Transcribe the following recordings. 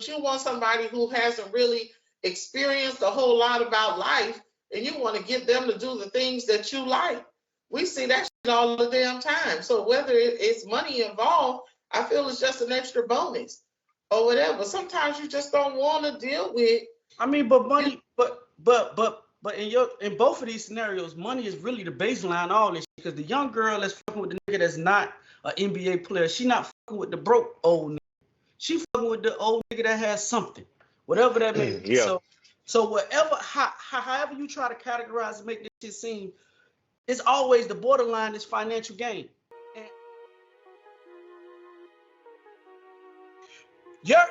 you want somebody who hasn't really experienced a whole lot about life, and you want to get them to do the things that you like. We see that shit all the damn time. So whether it's money involved, I feel it's just an extra bonus or whatever. Sometimes you just don't want to deal with. I mean, but money, but in both of these scenarios, money is really the baseline of all this, because the young girl that's fucking with the nigga that's not an NBA player, she not fucking with the broke old nigga. She fucking with the old nigga that has something, whatever that may be. Yeah. So whatever, however you try to categorize and make this shit seem, it's always the borderline is financial gain. And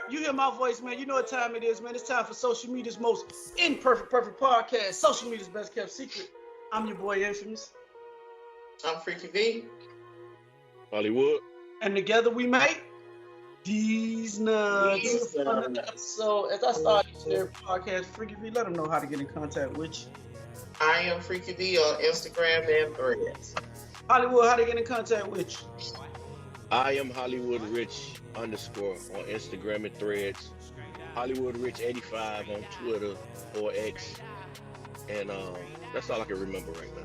you hear my voice, man. You know what time it is, man. It's time for social media's most imperfect, perfect podcast. Social media's best kept secret. I'm your boy Infamous. I'm Freaky V. Hollywood. And together we make Theze Nutz. So as I start their podcast, Freaky V, let them know how to get in contact with you. I am Freaky V on Instagram and Threads. Hollywood, how to get in contact with you? I am Hollywood Rich _ on Instagram and Threads. Hollywood Rich 85 on Twitter or X. And that's all I can remember right now.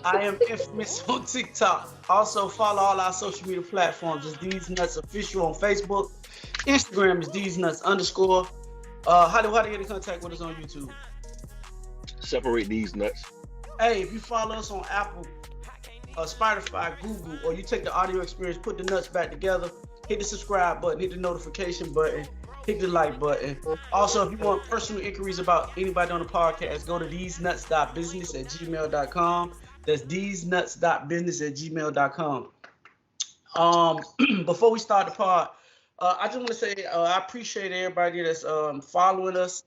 I am Infamous on TikTok. Also follow all our social media platforms. It's Theze Nutz Official on Facebook. Instagram is Theze Nutz _ Hollywood, how to get in contact with us on YouTube? Separate these nuts. Hey, if you follow us on Apple, Spotify, Google, or you take the audio experience, put the nuts back together, hit the subscribe button, hit the notification button, hit the like button. Also, if you want personal inquiries about anybody on the podcast, go to thesenuts.business@gmail.com. That's thesenuts.business@gmail.com. Before we start the pod, I just want to say I appreciate everybody that's following us.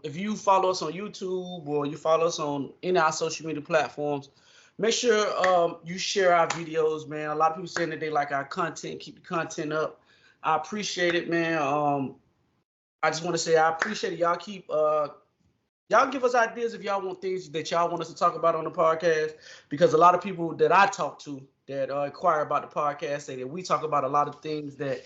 If you follow us on YouTube or you follow us on any of our social media platforms, make sure you share our videos, man. A lot of people saying that they like our content, keep the content up. I appreciate it, man. I just want to say I appreciate it. Y'all keep y'all give us ideas if y'all want things that y'all want us to talk about on the podcast, because a lot of people that I talk to that inquire about the podcast say that we talk about a lot of things that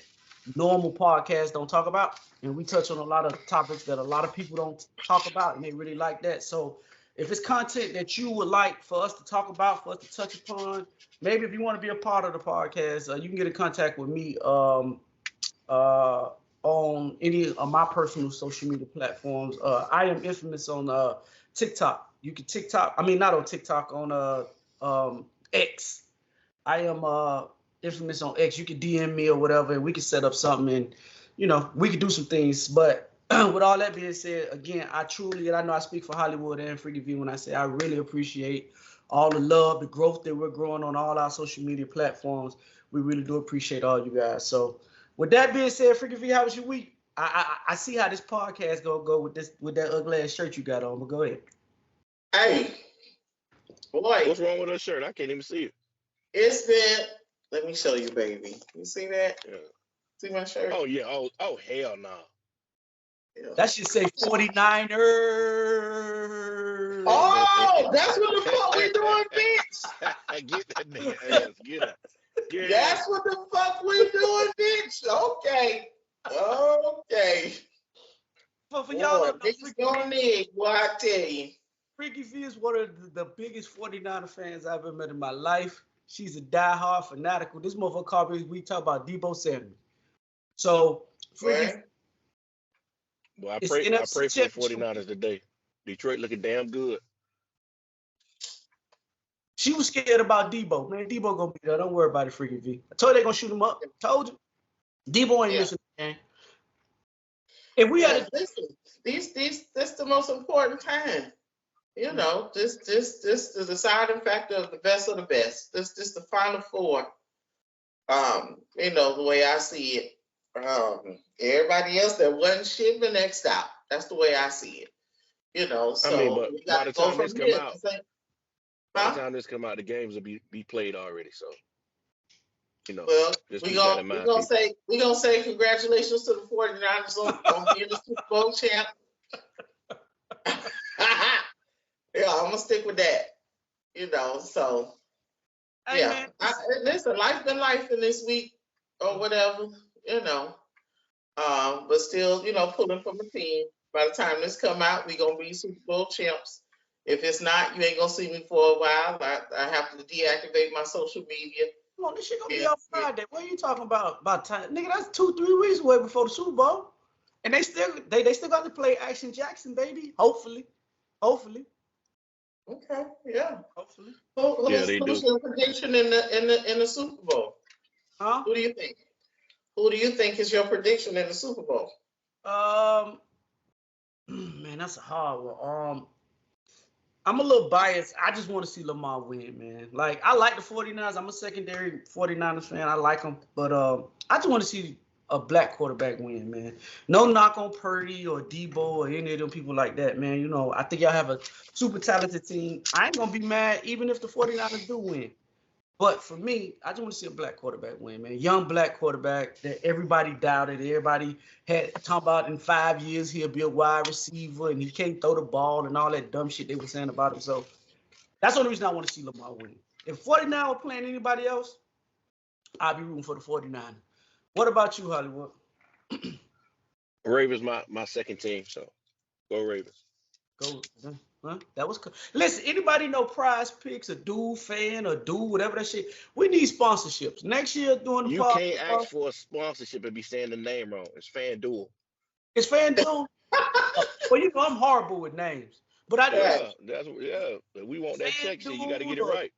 normal podcasts don't talk about, and we touch on a lot of topics that a lot of people don't talk about, and they really like that. So if it's content that you would like for us to talk about, for us to touch upon, maybe if you want to be a part of the podcast, you can get in contact with me on any of my personal social media platforms. I am Infamous on TikTok. You can not on TikTok, on X. I am Infamous on X. You can DM me or whatever, and we can set up something, and we can do some things. But with all that being said, again, I truly, and I know I speak for Hollywood and Freaky V when I say I really appreciate all the love, the growth that we're growing on all our social media platforms. We really do appreciate all you guys. So with that being said, Freaky V, how was your week? I see how this podcast gonna go with that ugly ass shirt you got on, but go ahead. Hey, boy. What's wrong with that shirt? I can't even see it. It's been, let me show you, baby. You see that? Yeah. See my shirt? Oh, yeah. Oh hell no. Yeah. That should say 49ers. Oh, that's what the fuck we doing, bitch. Get that nigga ass. Get it. That's what the fuck we doing, bitch. Okay. But for y'all that bitch going in, boy, I tell you. Freaky V is one of the biggest 49er fans I've ever met in my life. She's a diehard fanatical. This motherfucker called me, we talk about Deebo Samuel. So, Freaky, well, I pray for the 49ers today. Detroit looking damn good. She was scared about Deebo. Man, Deebo gonna be there. Don't worry about it, Freaky V. I told you they gonna shoot him up. Told you. Deebo ain't missing the game. If we had listen, this the most important time. This is the deciding factor of the best of the best. This the Final Four. The way I see it. Everybody else that wasn't shit been next out. That's the way I see it. So I mean, but by the time this come out, by the time this come out, the games will be played already. So, well, we're gonna say congratulations to the 49ers on being the Super Bowl champ. Yeah, I'm gonna stick with that. So yeah. Listen, life been life in this week or whatever. But still, pulling from a team. By the time this come out, we gonna be Super Bowl champs. If it's not, you ain't gonna see me for a while. I have to deactivate my social media. Come on, this shit gonna be Yeah, out Friday. What are you talking about? About time, nigga? That's 2-3 weeks away before the Super Bowl, and they still got to play Action Jackson, baby. Hopefully. Okay, yeah. Hopefully. Yeah, they do. Who's your prediction in the Super Bowl? Huh? Who do you think? Who do you think is your prediction in the Super Bowl? Man, that's a hard one. I'm a little biased. I just want to see Lamar win, man. Like, I like the 49ers. I'm a secondary 49ers fan. I like them. But I just want to see a black quarterback win, man. No knock on Purdy or Debo or any of them people like that, man. I think y'all have a super talented team. I ain't going to be mad even if the 49ers do win. But for me, I just want to see a black quarterback win, man. Young black quarterback that everybody doubted. Everybody had talking about in 5 years he'll be a wide receiver and he can't throw the ball and all that dumb shit they were saying about him. So that's the only reason I want to see Lamar win. If 49 were playing anybody else, I'd be rooting for the 49. What about you, Hollywood? Ravens my second team, so go Ravens. Go. Huh? That was cool. Listen, anybody know Prize Picks, a dude fan, or dude, whatever that shit? We need sponsorships. Next year during the You can't ask for a sponsorship and be saying the name wrong. It's FanDuel. It's FanDuel. Well, I'm horrible with names. But I do. We want that check sheet. You got to get it FanDuel or right.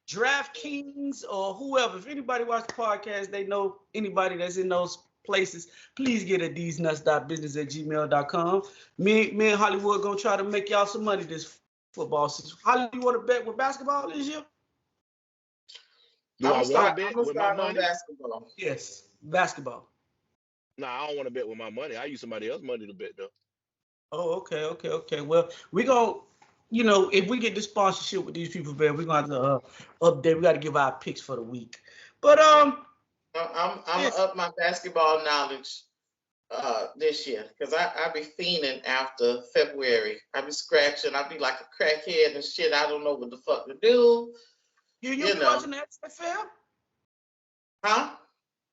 DraftKings or whoever. If anybody watch the podcast, they know anybody that's in those places. Please get at thezenuts.business@gmail.com. Me and Hollywood gonna try to make y'all some money this football season. Hollywood, you want to bet with basketball this year? Do I want to bet with my on money? basketball. Yes, basketball. Nah, I don't want to bet with my money. I use somebody else's money to bet though. Oh, okay. Well, we gonna, if we get this sponsorship with these people, man, we're gonna have to update. We got to give our picks for the week. But I'm gonna up my basketball knowledge this year because I be fiending after February. I be scratching. I be like a crackhead and shit. I don't know what the fuck to do. You been watching the XFL? Huh?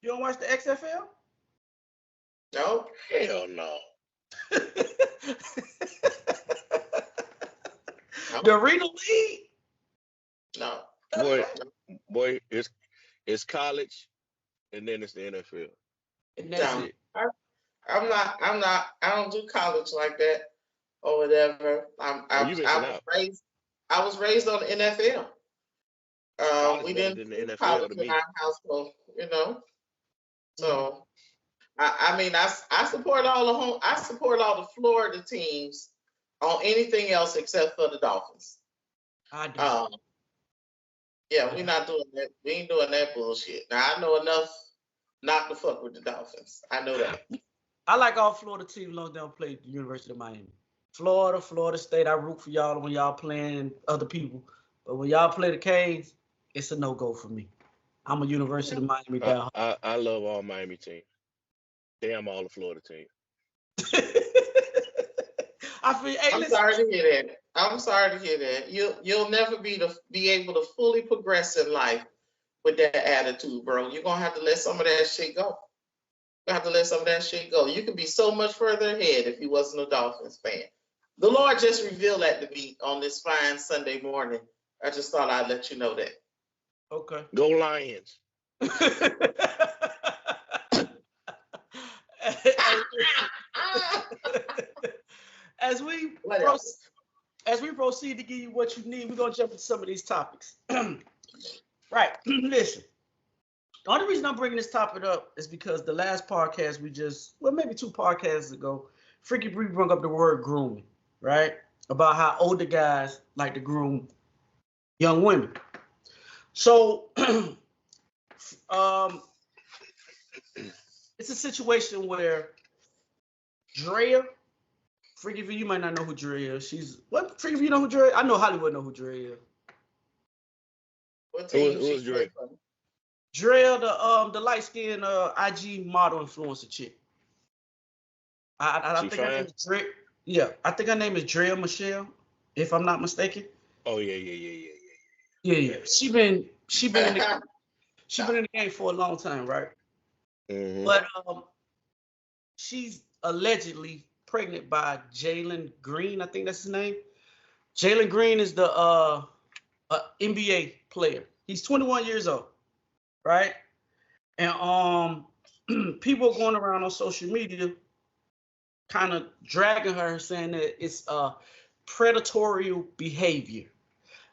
You don't watch the XFL? No. Hell no. The Arena League? No. Boy, it's college, and then it's the NFL. And that's it. I don't do college like that or whatever. I was raised on the NFL. We didn't do college in our household, So I support all the Florida teams on anything else except for the Dolphins. I do. Yeah, we're not doing that. We ain't doing that bullshit. Now I know enough not to fuck with the Dolphins. I know that. I like all Florida teams as long as they don't play the University of Miami. Florida State, I root for y'all when y'all playing other people. But when y'all play the Canes, it's a no-go for me. I'm a University of Miami guy. I love all Miami teams. Damn all the Florida teams. I'm sorry to hear that. You'll never be able to fully progress in life with that attitude, bro. You're gonna have to let some of that shit go. You can be so much further ahead if you wasn't a Dolphins fan. The Lord just revealed that to me on this fine Sunday morning. I just thought I'd let you know that. Okay. Go Lions. As we proceed to give you what you need, we're gonna jump into some of these topics. Right. Listen. The only reason I'm bringing this topic up is because the last podcast maybe 2 podcasts ago, Freaky Bree brought up the word grooming, right? About how older guys like to groom young women. So, it's a situation where Drea, Freaky V, you might not know who Drea is. Freaky V, you know who Drea is? I know Hollywood know who Drea is. What team Who's Drea? Drea, the light-skinned IG model influencer chick. I think her name is Drea. Yeah, I think her name is Drea Michelle, if I'm not mistaken. Oh yeah. Yeah. She been in the game for a long time, right? Mm-hmm. But she's allegedly pregnant by Jalen Green. I think that's his name. Jalen Green is the NBA player. He's 21 years old, right? And people going around on social media kind of dragging her, saying that it's predatory behavior.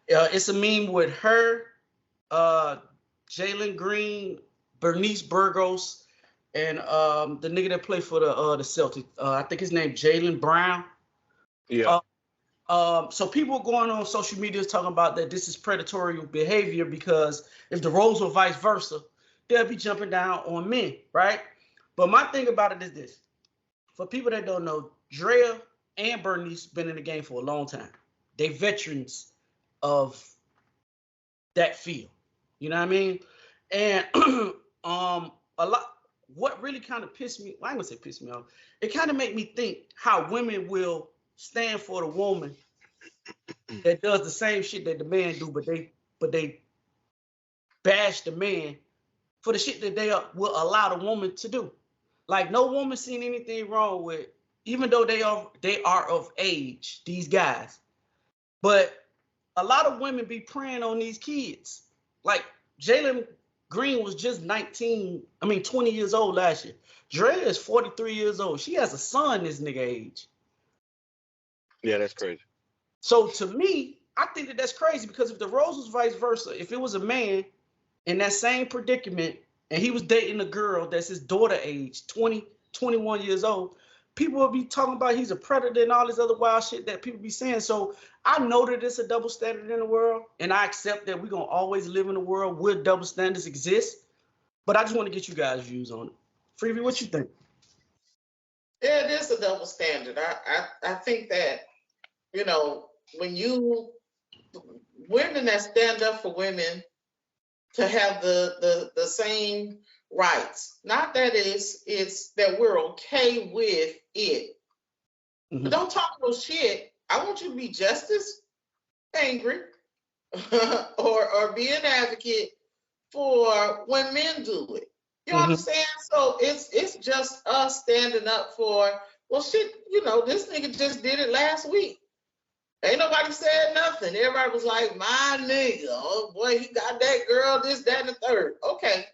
It's a meme with her, uh, Jalen Green, Bernice Burgos, and the nigga that played for the Celtics. I think his name Jalen Brown. Yeah. So people going on social media talking about that this is predatory behavior because if the roles were vice versa, they'll be jumping down on men, right? But my thing about it is this: for people that don't know, Drea and Bernice been in the game for a long time. They veterans of that field. You know what I mean? And a lot. What really kind of pissed me, well, I'm gonna say pissed me off. It kind of made me think how women will stand for the woman that does the same shit that the man do, but they bash the man for the shit that they will allow the woman to do. Like no woman seen anything wrong with, even though they are of age, these guys. But a lot of women be preying on these kids. Like Jalen Green was just 20 years old last year. Drea is 43 years old. She has a son this nigga age. Yeah, that's crazy. So to me, I think that that's crazy because if the roles was vice versa, if it was a man in that same predicament and he was dating a girl that's his daughter age, 20, 21 years old, people would be talking about he's a predator and all this other wild shit that people be saying. So I know that it's a double standard in the world, and I accept that we're going to always live in a world where double standards exist. But I just want to get you guys' views on it. Freebie, what you think? Yeah, it is a double standard. I think that, when women that stand up for women to have the same rights, not that it's that we're okay with it. Mhm. But don't talk no shit. I want you to be just as angry or be an advocate for when men do it. You Mhm. understand? So it's just us standing up for, well, shit, this nigga just did it last week. Ain't nobody said nothing. Everybody was like, my nigga, oh boy, he got that girl, this, that, and the third. Okay.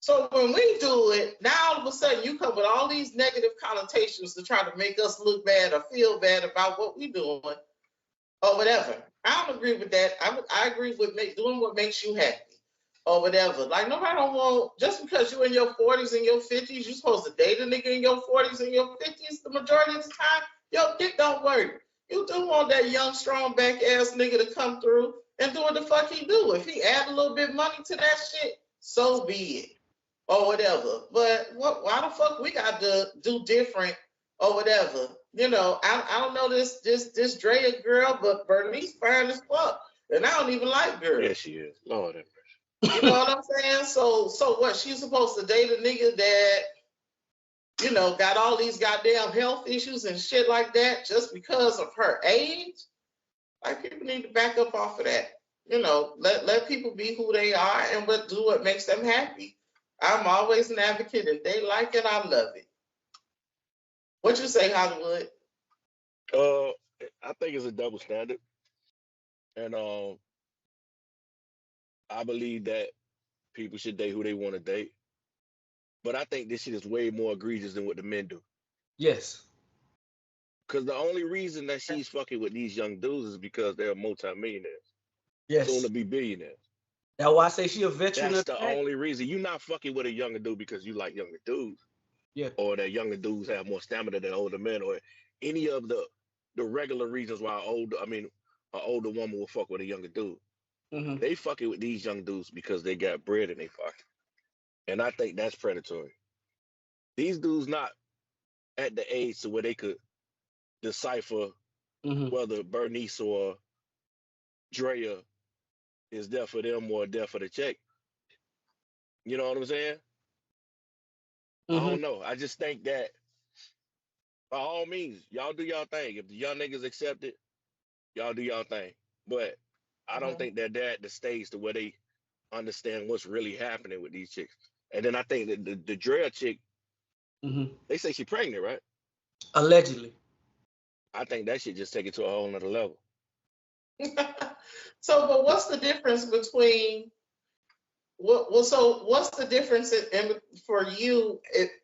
So when we do it, now all of a sudden you come with all these negative connotations to try to make us look bad or feel bad about what we're doing or whatever. I don't agree with that. I agree with doing what makes you happy or whatever. Like nobody don't want, just because you're in your 40s and your 50s, you're supposed to date a nigga in your 40s and your 50s the majority of the time. Your dick don't work. You do want that young, strong back ass nigga to come through and do what the fuck he do. If he add a little bit of money to that shit, so be it. Or whatever. But why the fuck we got to do different or whatever? I don't know this Drea girl, but Bernice fine as fuck. And I don't even like girls. Yeah, she is. Lord have mercy. You know what I'm saying? So what? She's supposed to date a nigga that, got all these goddamn health issues and shit like that just because of her age? Like people need to back up off of that. Let people be who they are and do what makes them happy. I'm always an advocate. If they like it, I love it. What you say, Hollywood? I think it's a double standard, and I believe that people should date who they want to date. But I think this shit is way more egregious than what the men do. Yes. Because the only reason that she's fucking with these young dudes is because they're multimillionaires, Yes. soon to be billionaires. That's why I say she a veteran. That's the only reason. You're not fucking with a younger dude because you like younger dudes. Yeah. Or that younger dudes have more stamina than older men, or any of the regular reasons why an older woman will fuck with a younger dude. Mm-hmm. They fucking with these young dudes because they got bread in their pocket. And I think that's predatory. These dudes not at the age to where they could decipher whether Bernice or Drea is there for them or there for the check. You know what I'm saying? I don't know. I just think that by all means, y'all do y'all thing. If the young niggas accept it, y'all do y'all thing. But I don't think that they're at the stage to where they understand what's really happening with these chicks. And then I think that the Drea chick, They say she pregnant, right? Allegedly. I think that shit just take it to a whole nother level. So, but what's the difference between so what's the difference for you?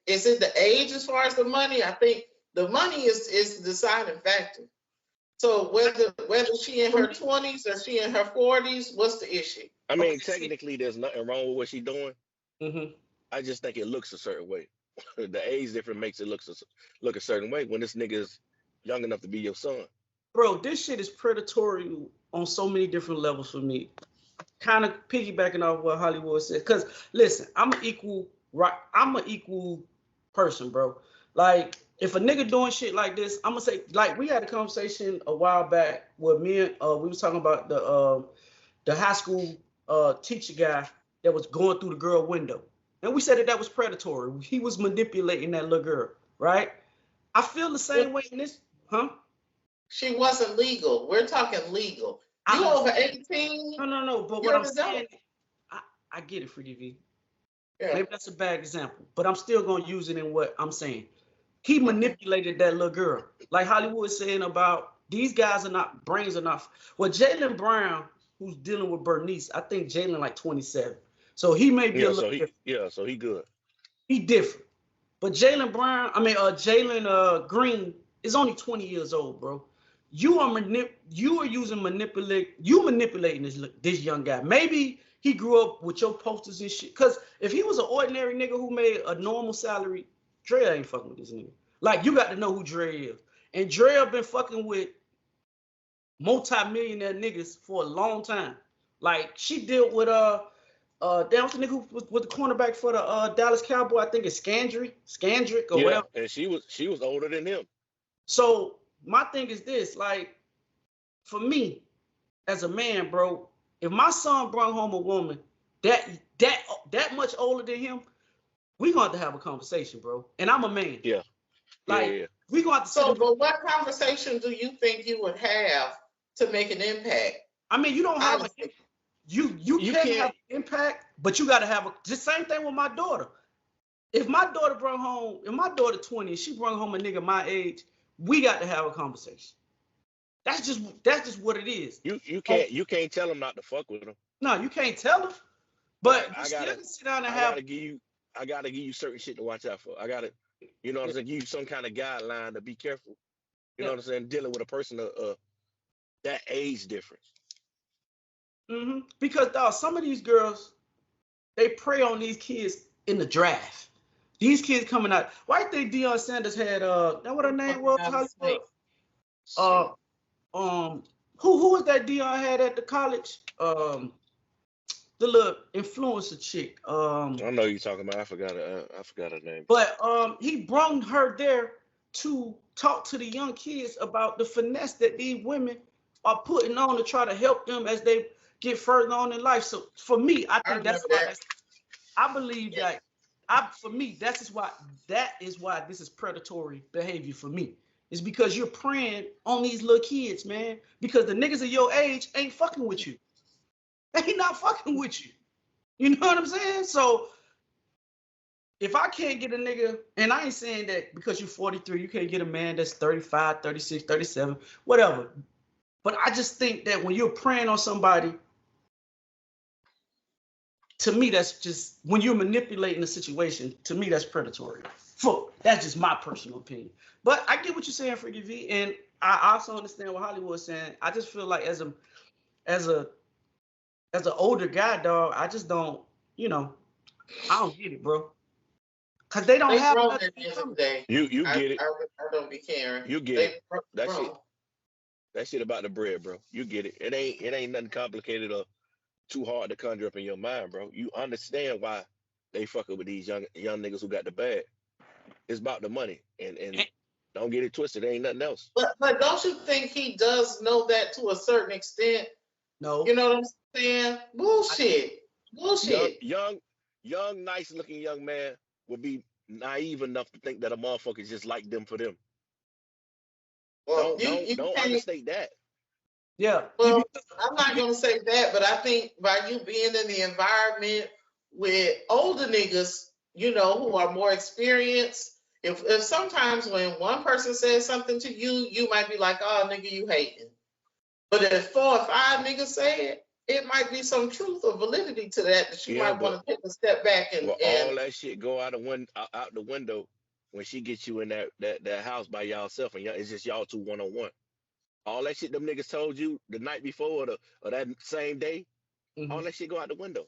Is it the age as far as the money? I think the money is the deciding factor. So whether she in her 20s or she in her 40s, what's the issue? I mean, technically, there's nothing wrong with what she's doing. Mm-hmm. I just think it looks a certain way. The age difference makes it look a certain way when this nigga's young enough to be your son. Bro, this shit is predatory on so many different levels for me. Kind of piggybacking off what Hollywood said. Cause listen, I'm an equal person, bro. Like, if a nigga doing shit like this, I'm gonna say, like, we had a conversation a while back where me and we was talking about the high school teacher guy that was going through the girl window. And we said that was predatory. He was manipulating that little girl, right? I feel the same way in this, huh? She wasn't legal. We're talking legal. You over 18? No. But what I'm saying, I get it, Freaky V. Yeah. Maybe that's a bad example, but I'm still gonna use it in what I'm saying. He manipulated that little girl, like Hollywood was saying about these guys are not brains enough. Well, Jaylen Brown, who's dealing with Bernice, I think Jaylen like 27, so he may be a little different. So he good. He different, but Jaylen Green is only 20 years old, bro. You are manipulating this young guy. Maybe he grew up with your posters and shit. Cause if he was an ordinary nigga who made a normal salary, Dre ain't fucking with this nigga. Like, you got to know who Dre is. And Dre been fucking with multi-millionaire niggas for a long time. Like, she dealt with what's the nigga who was with the cornerback for the Dallas Cowboy? I think it's Scandrick or whatever. And she was older than him. So my thing is this, like, for me, as a man, bro, if my son brought home a woman that much older than him, we gonna have to have a conversation, bro. And I'm a man. Yeah. Like, we gonna have to. So, but what conversation do you think you would have to make an impact? I mean, you don't have you can't have an impact, but you gotta have the same thing with my daughter. If my daughter 20, she brought home a nigga my age, we got to have a conversation. That's just what it is. You can't tell him not to fuck with him. No, you can't tell him. But I gotta sit down and I gotta give you certain shit to watch out for. I gotta, you know what I'm saying, give you some kind of guideline to be careful. You know what I'm saying, dealing with a person of that age difference. Mm-hmm. Because dog, some of these girls, they prey on these kids in the draft. These kids coming out. Why do you think Deion Sanders had that what her name was? Who was that Deion had at the college? The little influencer chick. I know you're talking about. I forgot her name. But he brought her there to talk to the young kids about the finesse that these women are putting on to try to help them as they get further on in life. So for me, I think that's why I believe that. For me, that is why this is predatory behavior for me. It's because you're preying on these little kids, man. Because the niggas of your age ain't fucking with you. They not fucking with you. You know what I'm saying? So if I can't get a nigga, and I ain't saying that because you're 43, you can't get a man that's 35, 36, 37, whatever. But I just think that when you're preying on somebody, to me, that's just, when you're manipulating the situation, to me, that's predatory. That's just my personal opinion. But I get what you're saying, Freaky V, and I also understand what Hollywood is saying. I just feel like as an older guy, dog, I just don't, I don't get it, bro. Cause they don't have nothing. You get it. I don't be caring. You get it. That shit about the bread, bro. You get it. It ain't nothing complicated or too hard to conjure up in your mind, bro. You understand why they fucking with these young niggas who got the bag. It's about the money, and don't get it twisted. There ain't nothing else. But don't you think he does know that to a certain extent? No. You know what I'm saying? Bullshit. Young, nice looking young man would be naive enough to think that a motherfucker just like them for them. Well, don't understate that. Yeah. Well, I'm not gonna say that, but I think by you being in the environment with older niggas, who are more experienced, if sometimes when one person says something to you, you might be like, oh, nigga, you hating. But if 4 or 5 niggas say it, it might be some truth or validity to that you Yeah, might want to take a step back and all that shit go out the window when she gets you in that house by y'allself and it's just y'all two 1-on-1. All that shit them niggas told you the night before or that same day, all that shit go out the window.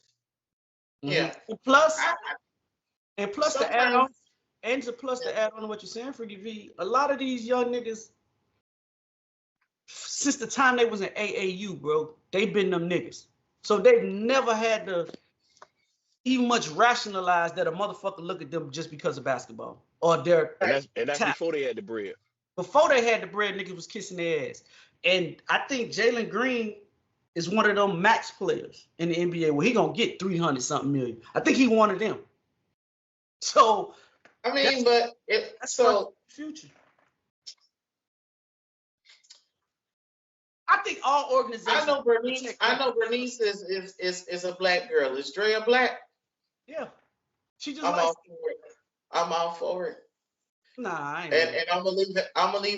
yeah. And plus, to add Sometimes, on, and to add on to what you're saying, Freaky V, a lot of these young niggas, since the time they was in AAU, bro, they been them niggas. So they've never had to even much rationalize that a motherfucker look at them just because of basketball or their And that's talent. before they had the bread. Before they had the bread, niggas was kissing their ass. And I think Jalen Green is one of them max players in the NBA where he gonna get 300 something million. I think he one of them. So I mean, but so future. I think all organizations. I know Bernice is a black girl. Is Drea black? Yeah. She just I'm all for it. I'm all for it. Nah, I ain't. And I'm gonna leave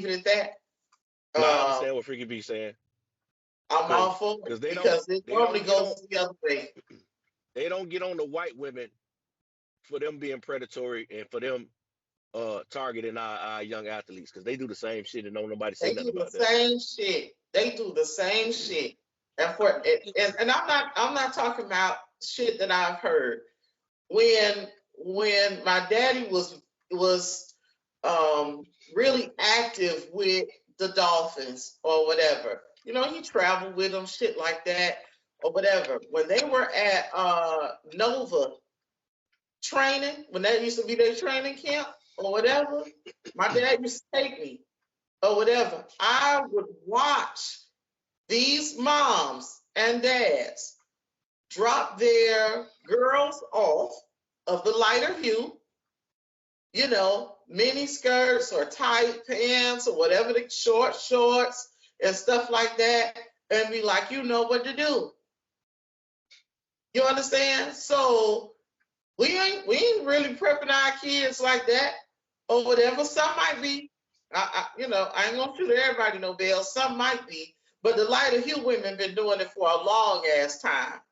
it at that. No, I understand what Freaky B saying. I'm all for it because it normally goes the other way. They don't get on the white women for them being predatory and for them targeting our young athletes because they do the same shit and don't nobody say nothing about that. They do the same shit. And I'm not talking about shit that I've heard. When my daddy was really active with the Dolphins or whatever, you know, he traveled with them, shit like that or whatever. When they were at Nova training, when that used to be their training camp or whatever, my dad used to take me or whatever. I would watch these moms and dads drop their girls off of the lighter hue, you know, mini skirts or tight pants or whatever, the shorts and stuff like that, and be like, you know what to do. You understand? So we ain't really prepping our kids like that or whatever. Some might be. I ain't gonna shoot everybody no bail. Some might be, but the lighter hue women been doing it for a long ass time.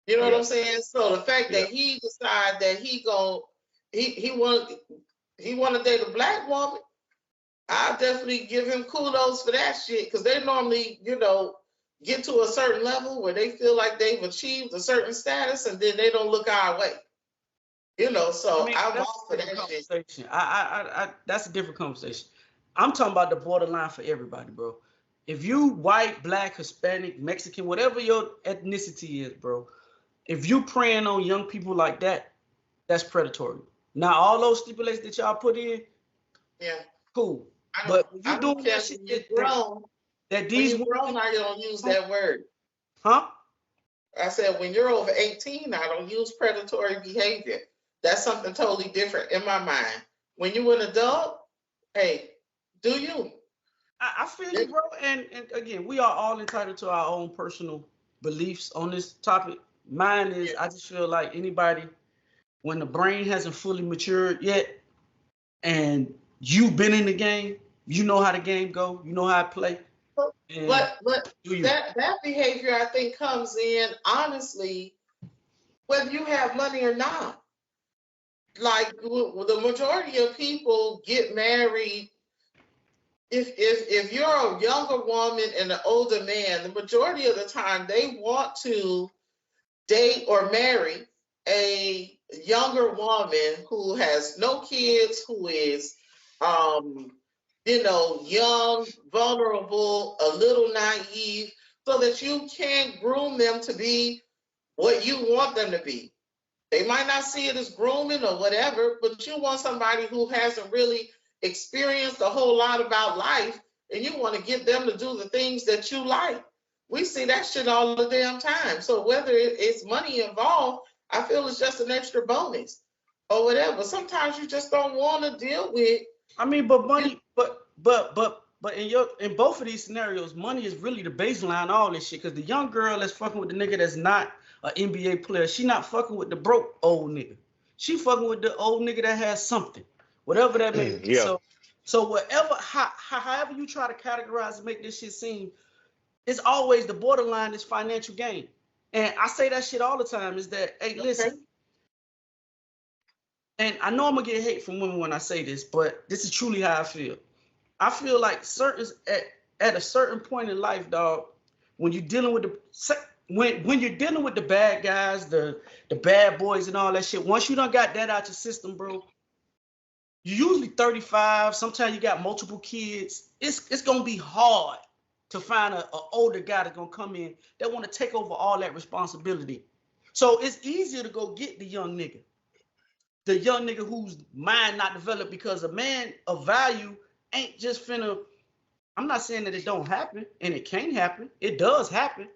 You know what I'm saying? So the fact that he decided that he want to date a black woman, I definitely give him kudos for that shit because they normally, you know, get to a certain level where they feel like they've achieved a certain status and then they don't look our way. You know, so I'm all for that shit. That's a different conversation. I'm talking about the borderline for everybody, bro. If you white, black, Hispanic, Mexican, whatever your ethnicity is, bro, if you preying on young people like that, that's predatory. Now, all those stipulations that y'all put in, cool. But you doing that shit that these when you're grown, I don't use that word. Huh? I said when you're over 18, I don't use predatory behavior. That's something totally different in my mind. When you're an adult, hey, do you? I feel you, bro. And again, we are all entitled to our own personal beliefs on this topic. Mine is, I just feel like anybody, when the brain hasn't fully matured yet, and you've been in the game, you know how the game go, you know how to play. But that behavior, I think, comes in honestly, whether you have money or not. Like the majority of people get married. If you're a younger woman and an older man, the majority of the time they want to date or marry a younger woman who has no kids, who is young, vulnerable, a little naive, so that you can groom them to be what you want them to be. They might not see it as grooming or whatever, but you want somebody who hasn't really experienced a whole lot about life, and you want to get them to do the things that you like. We see that shit all the damn time. So whether it's money involved, I feel it's just an extra bonus or whatever. Sometimes you just don't want to deal with. I mean, but money, but in both of these scenarios, money is really the baseline of all this shit. Because the young girl that's fucking with the nigga that's not an NBA player, she not fucking with the broke old nigga. She fucking with the old nigga that has something. whatever that may be. Yeah. So whatever, however you try to categorize and make this shit seem, it's always the borderline is financial gain. And I say that shit all the time is that, hey, listen, and I know I'm gonna get hate from women when I say this, but this is truly how I feel. I feel like at a certain point in life, dog, when you're dealing with when you're dealing with the bad guys, the bad boys and all that shit, once you done got that out your system, bro, you're usually 35. Sometimes you got multiple kids. It's gonna be hard to find a older guy that's gonna come in that want to take over all that responsibility. So it's easier to go get the young nigga whose mind not developed, because a man of value ain't just finna. I'm not saying that it don't happen and it can't happen. It does happen,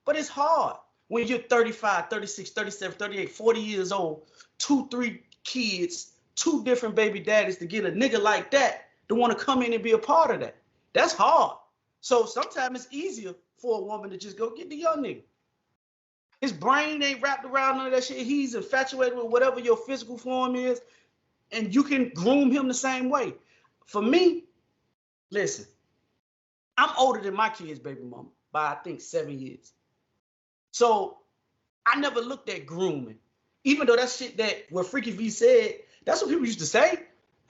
but it's hard when you're 35, 36, 37, 38, 40 years old, 2, 3 kids, 2 different baby daddies, to get a nigga like that to want to come in and be a part of that. That's hard. So sometimes it's easier for a woman to just go get the young nigga. His brain ain't wrapped around none of that shit. He's infatuated with whatever your physical form is, and you can groom him the same way. For me, listen, I'm older than my kids' baby mama by, I think, 7 years. So I never looked at grooming. Even though that shit that what Freaky V said, that's what people used to say.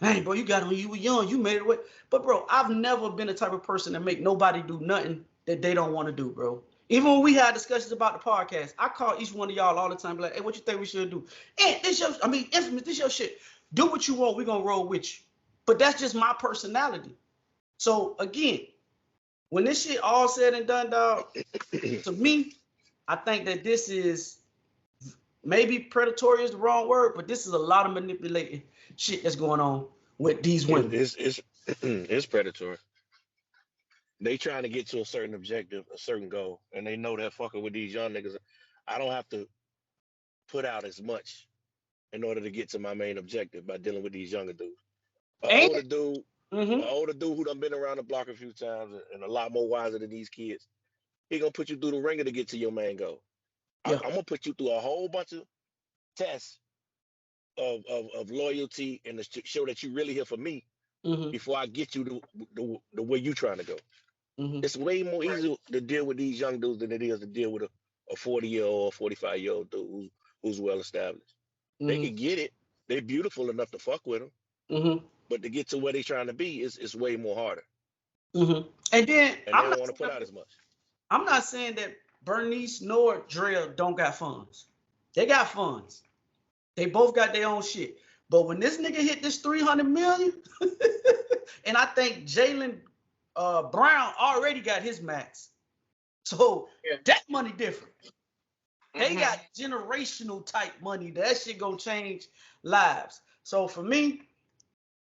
Hey, bro, you got it when you were young. You made it away. But, bro, I've never been the type of person that make nobody do nothing that they don't want to do, bro. Even when we had discussions about the podcast, I call each one of y'all all the time, like, hey, what you think we should do? And Infamous, this your shit. Do what you want. We're going to roll with you. But that's just my personality. So, again, when this shit all said and done, dog, to me, I think that this is, maybe predatory is the wrong word, but this is a lot of manipulating shit that's going on with these women. It's predatory. They trying to get to a certain objective, a certain goal, and they know that fucking with these young niggas, I don't have to put out as much in order to get to my main objective by dealing with these younger dudes. An older dude who done been around the block a few times and a lot more wiser than these kids, he gonna put you through the ringer to get to your main goal. Yeah. I'm gonna put you through a whole bunch of tests of loyalty and to show that you really here for me before I get you to the way you trying to go. It's way more easy to deal with these young dudes than it is to deal with a 40-year-old, 45-year-old dude who's well established. They can get it. They're beautiful enough to fuck with them. But to get to where they're trying to be is way more harder. And then they don't want to put out as much. I'm not saying that Bernice nor Drell don't got funds. They got funds. They both got their own shit. But when this nigga hit this 300 million, and I think Jalen Brown already got his max. So that money different. They got generational type money. That shit gonna change lives. So for me,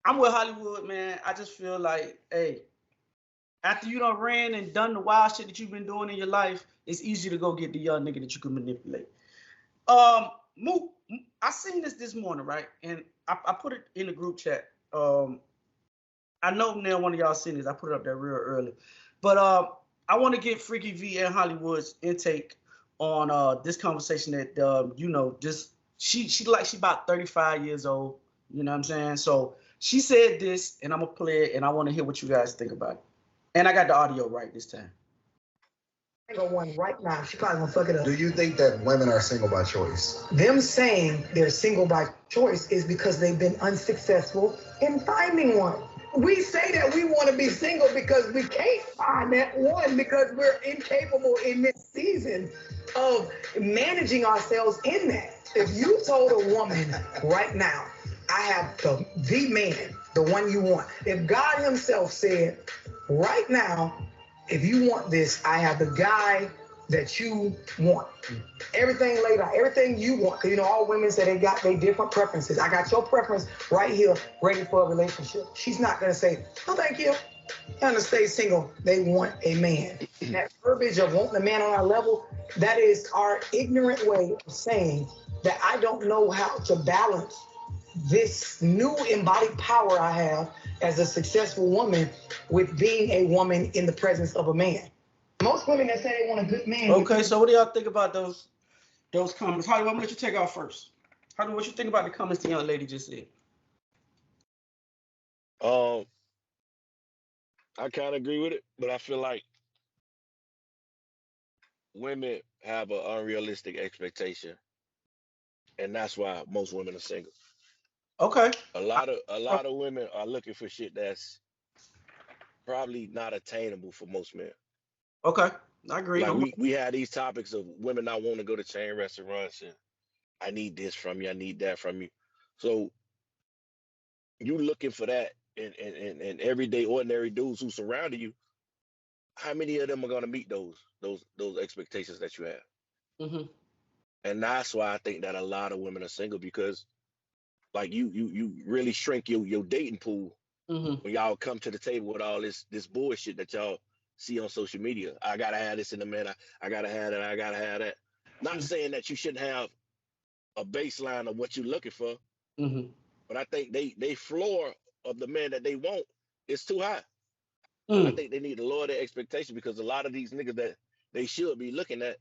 I'm with Hollywood, man. I just feel like, hey, after you done ran and done the wild shit that you've been doing in your life, it's easy to go get the young nigga that you can manipulate. Mook, I seen this morning, right? And I put it in the group chat. I know now one of y'all seen this. I put it up there real early. But I want to get Freaky V and Hollywood's intake on this conversation that, just she about 35 years old. You know what I'm saying? So she said this, and I'm going to play it, and I want to hear what you guys think about it. And I got the audio right this time. One right now, she probably gonna fuck it up. Do you think that women are single by choice? Them saying they're single by choice is because they've been unsuccessful in finding one. We say that we want to be single because we can't find that one because we're incapable in this season of managing ourselves in that. If you told a woman right now, I have the man, the one you want. If God himself said, right now, if you want this, I have the guy that you want. Everything laid out, everything you want. Because all women say they got their different preferences. I got your preference right here, ready for a relationship. She's not going to say, no, thank you. I'm going to stay single. They want a man. That verbiage of wanting a man on our level, that is our ignorant way of saying that I don't know how to balance this new embodied power I have as a successful woman with being a woman in the presence of a man. Most women that say they want a good man. Okay, so what do y'all think about those comments? Hollywood, I'm gonna let you take off first. Hollywood, what you think about the comments the young lady just said? Um, I kind of agree with it, but I feel like women have an unrealistic expectation, and that's why most women are single. Okay. A lot of women are looking for shit that's probably not attainable for most men. Okay. I agree. Like we had these topics of women not wanting to go to chain restaurants and I need this from you, I need that from you. So you looking for that and everyday ordinary dudes who surrounded you, how many of them are gonna meet those expectations that you have? Mhm. And that's why I think that a lot of women are single because like you really shrink your dating pool Mhm. when y'all come to the table with all this bullshit that y'all see on social media. I gotta have this in the man. I gotta have that. I gotta have that. Not saying that you shouldn't have a baseline of what you're looking for, Mhm. but I think they floor of the man that they want is too high. I Mm. think they need to lower their expectations because a lot of these niggas that they should be looking at,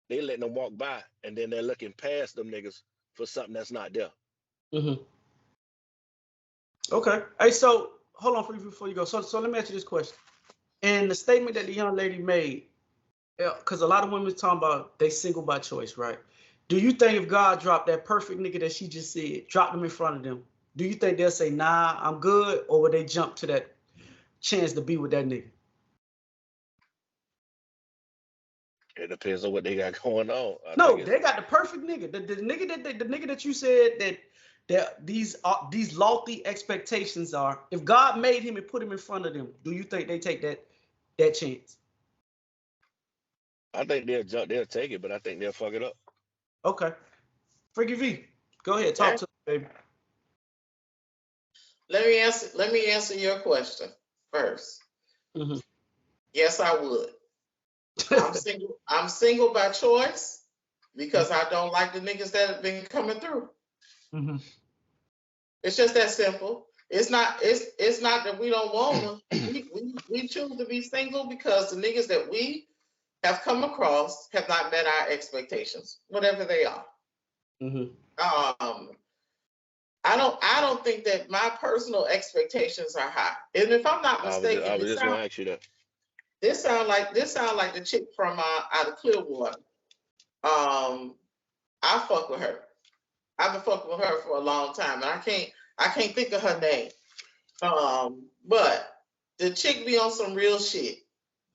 they letting them walk by and then they're looking past them niggas for something that's not there. Mhm. Okay. Hey, so hold on before you go. So let me ask you this question. And the statement that the young lady made, because a lot of women talking about they single by choice, right? Do you think if God dropped that perfect nigga that she just said, dropped him in front of them, do you think they'll say, nah, I'm good, or would they jump to that chance to be with that nigga? It depends on what they got going on. I think No, it's they got the perfect nigga. The nigga the nigga that you said that these lofty expectations are. If God made him and put him in front of them, do you think they take that chance? I think they'll take it, but I think they'll fuck it up. Okay. Freaky V, go ahead, talk Okay. to me, baby. Let me answer your question first. Mm-hmm. Yes, I would. I'm single by choice because I don't like the niggas that have been coming through. Mm-hmm. It's just that simple. It's not that we don't want them. We choose to be single because the niggas that we have come across have not met our expectations, whatever they are. Mm-hmm. I don't think that my personal expectations are high. And if I'm not I mistaken, was just gonna ask you that. this sound like the chick from out of Clearwater. I fuck with her. I've been fucking with her for a long time, and I can't think of her name. But the chick be on some real shit,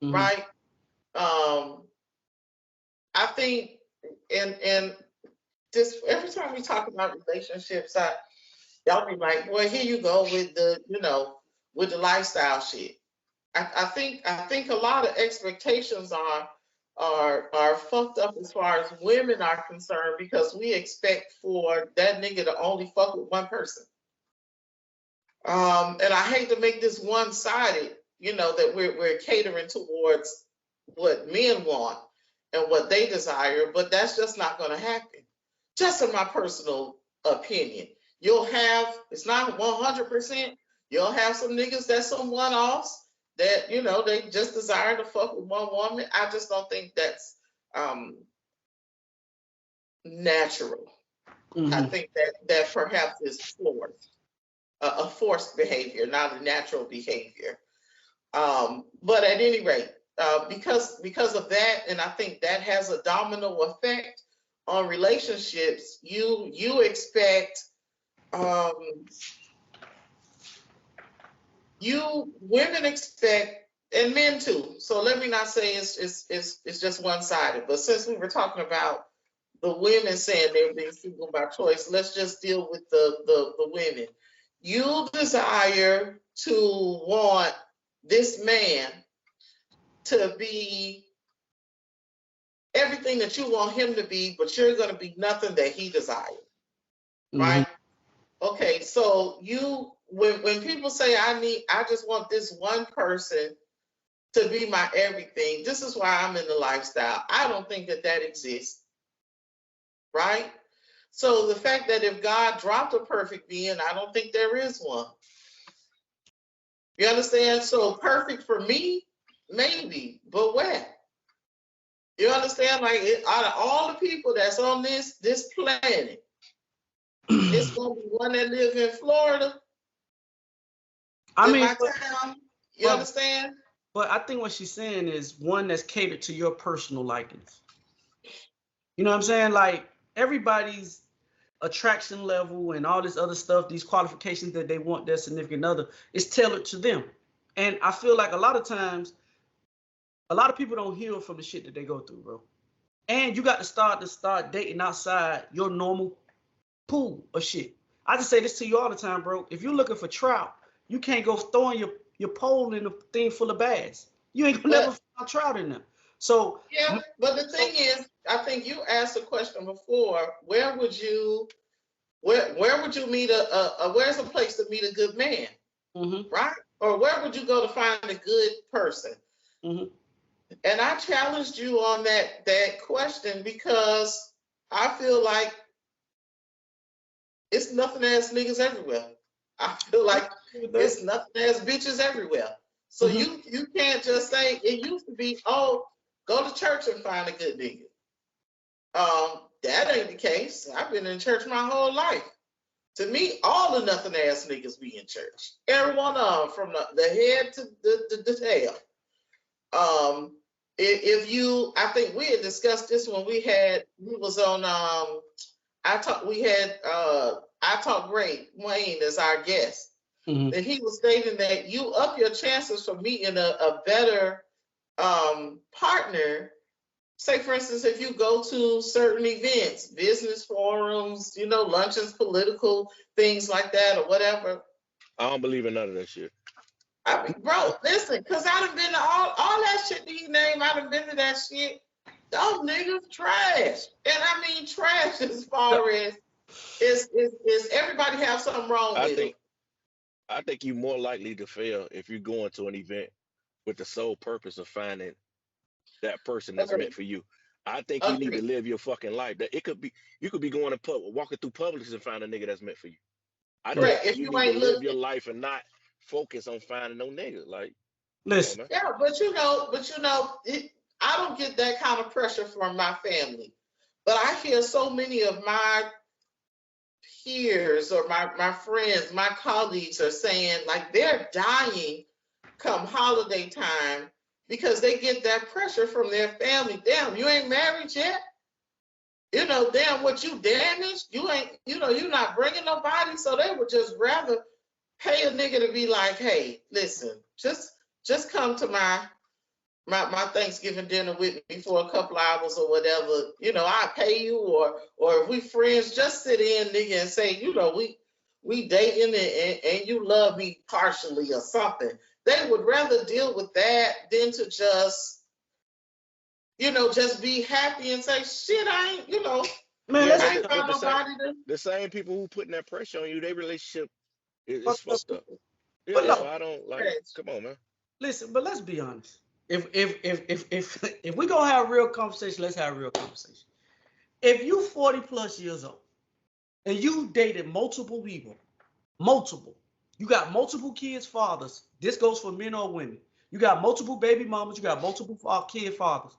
Mm-hmm. right? I think, and just every time we talk about relationships, y'all be like, well, here you go with with the lifestyle shit. I think a lot of expectations are fucked up as far as women are concerned because we expect for that nigga to only fuck with one person. And I hate to make this one-sided, that we're catering towards what men want and what they desire, but that's just not going to happen. Just in my personal opinion, it's not 100%. You'll have some niggas that's some one-offs that they just desire to fuck with one woman. I just don't think that's natural. Mm-hmm. I think that perhaps is forced. A forced behavior, not a natural behavior. But at any rate, because of that, and I think that has a domino effect on relationships. You expect women expect, and men too. So let me not say it's just one sided. But since we were talking about the women saying they're being single by choice, let's just deal with the women. You desire to want this man to be everything that you want him to be, but you're going to be nothing that he desires, Mm-hmm. right? Okay, so when people say I just want this one person to be my everything, this is why I'm in the lifestyle. I don't think that exists, right? So the fact that if God dropped a perfect being, I don't think there is one. You understand? So perfect for me, maybe, but where? You understand? Like out of all the people that's on this planet, it's gonna be one that live in Florida. I in mean, my town. You understand? But I think what she's saying is one that's catered to your personal likings. You know what I'm saying? Like everybody's attraction level and all this other stuff, these qualifications that they want their significant other, is tailored to them. And I feel like a lot of times, a lot of people don't heal from the shit that they go through, bro. And you got to start dating outside your normal pool of shit. I just say this to you all the time, bro. If you're looking for trout, you can't go throwing your pole in a thing full of bass. You ain't gonna never find trout in there. So yeah, but the thing is, I think you asked a question before. Where would you meet where's a place to meet a good man, right? Or where would you go to find a good person? And I challenged you on that question because I feel like it's nothing ass niggas everywhere. I feel like it's nothing ass bitches everywhere. So you can't just say it used to be, oh, go to church and find a good nigga. That ain't the case. I've been in church my whole life. To me, all the nothing ass niggas be in church. Every one of them, from the head to the tail. If you, I think we had discussed this when we was on. I Talk Great Wayne as our guest, and he was stating that you up your chances for meeting a better partner. Say, for instance, if you go to certain events, business forums, luncheons, political things like that, or whatever. I don't believe in none of that shit. I mean, bro, listen, because I done been to all that shit that he named. I done been to that shit. Those niggas trash. And I mean trash as far as is everybody have something wrong with them. I think you're more likely to fail if you're going to an event with the sole purpose of finding that person that's meant for you. I think you need to live your fucking life. That you could be going to walking through Publix and find a nigga that's meant for you. I think you need to live your life and not focus on finding no nigga. Like, listen. Yeah, but I don't get that kind of pressure from my family. But I hear so many of my peers or my friends, my colleagues are saying like they're dying come holiday time because they get that pressure from their family. Damn, you ain't married yet? Damn, what you damaged? You ain't, you're not bringing nobody. So they would just rather pay a nigga to be like, hey, listen, just come to my Thanksgiving dinner with me for a couple hours or whatever. I pay you, or if we friends, just sit in, nigga, and say, we dating and you love me partially or something. They would rather deal with that than to just be happy and say, shit, I ain't, Man, I ain't got nobody to. The same people who putting that pressure on you, their relationship is fucked up. Yeah, But so I don't like. Come on, man. Listen, but let's be honest. If we gonna have a real conversation, let's have a real conversation. If you 40 plus years old and you dated multiple people, you got multiple kids' fathers. This goes for men or women. You got multiple baby mamas. You got multiple kid fathers.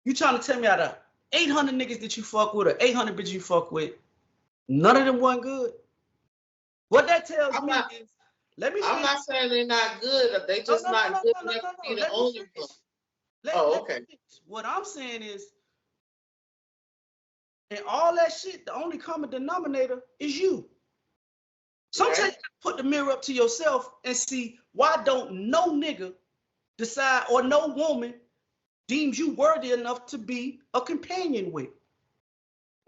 You trying to tell me out of 800 niggas that you fuck with or 800 bitches you fuck with, none of them wasn't good? What that tells me is, I'm not saying they're not good. They just not good enough to be the only one. Okay. What I'm saying is, and all that shit, the only common denominator is you. Sometimes you put the mirror up to yourself and see, why don't no nigga decide or no woman deems you worthy enough to be a companion with?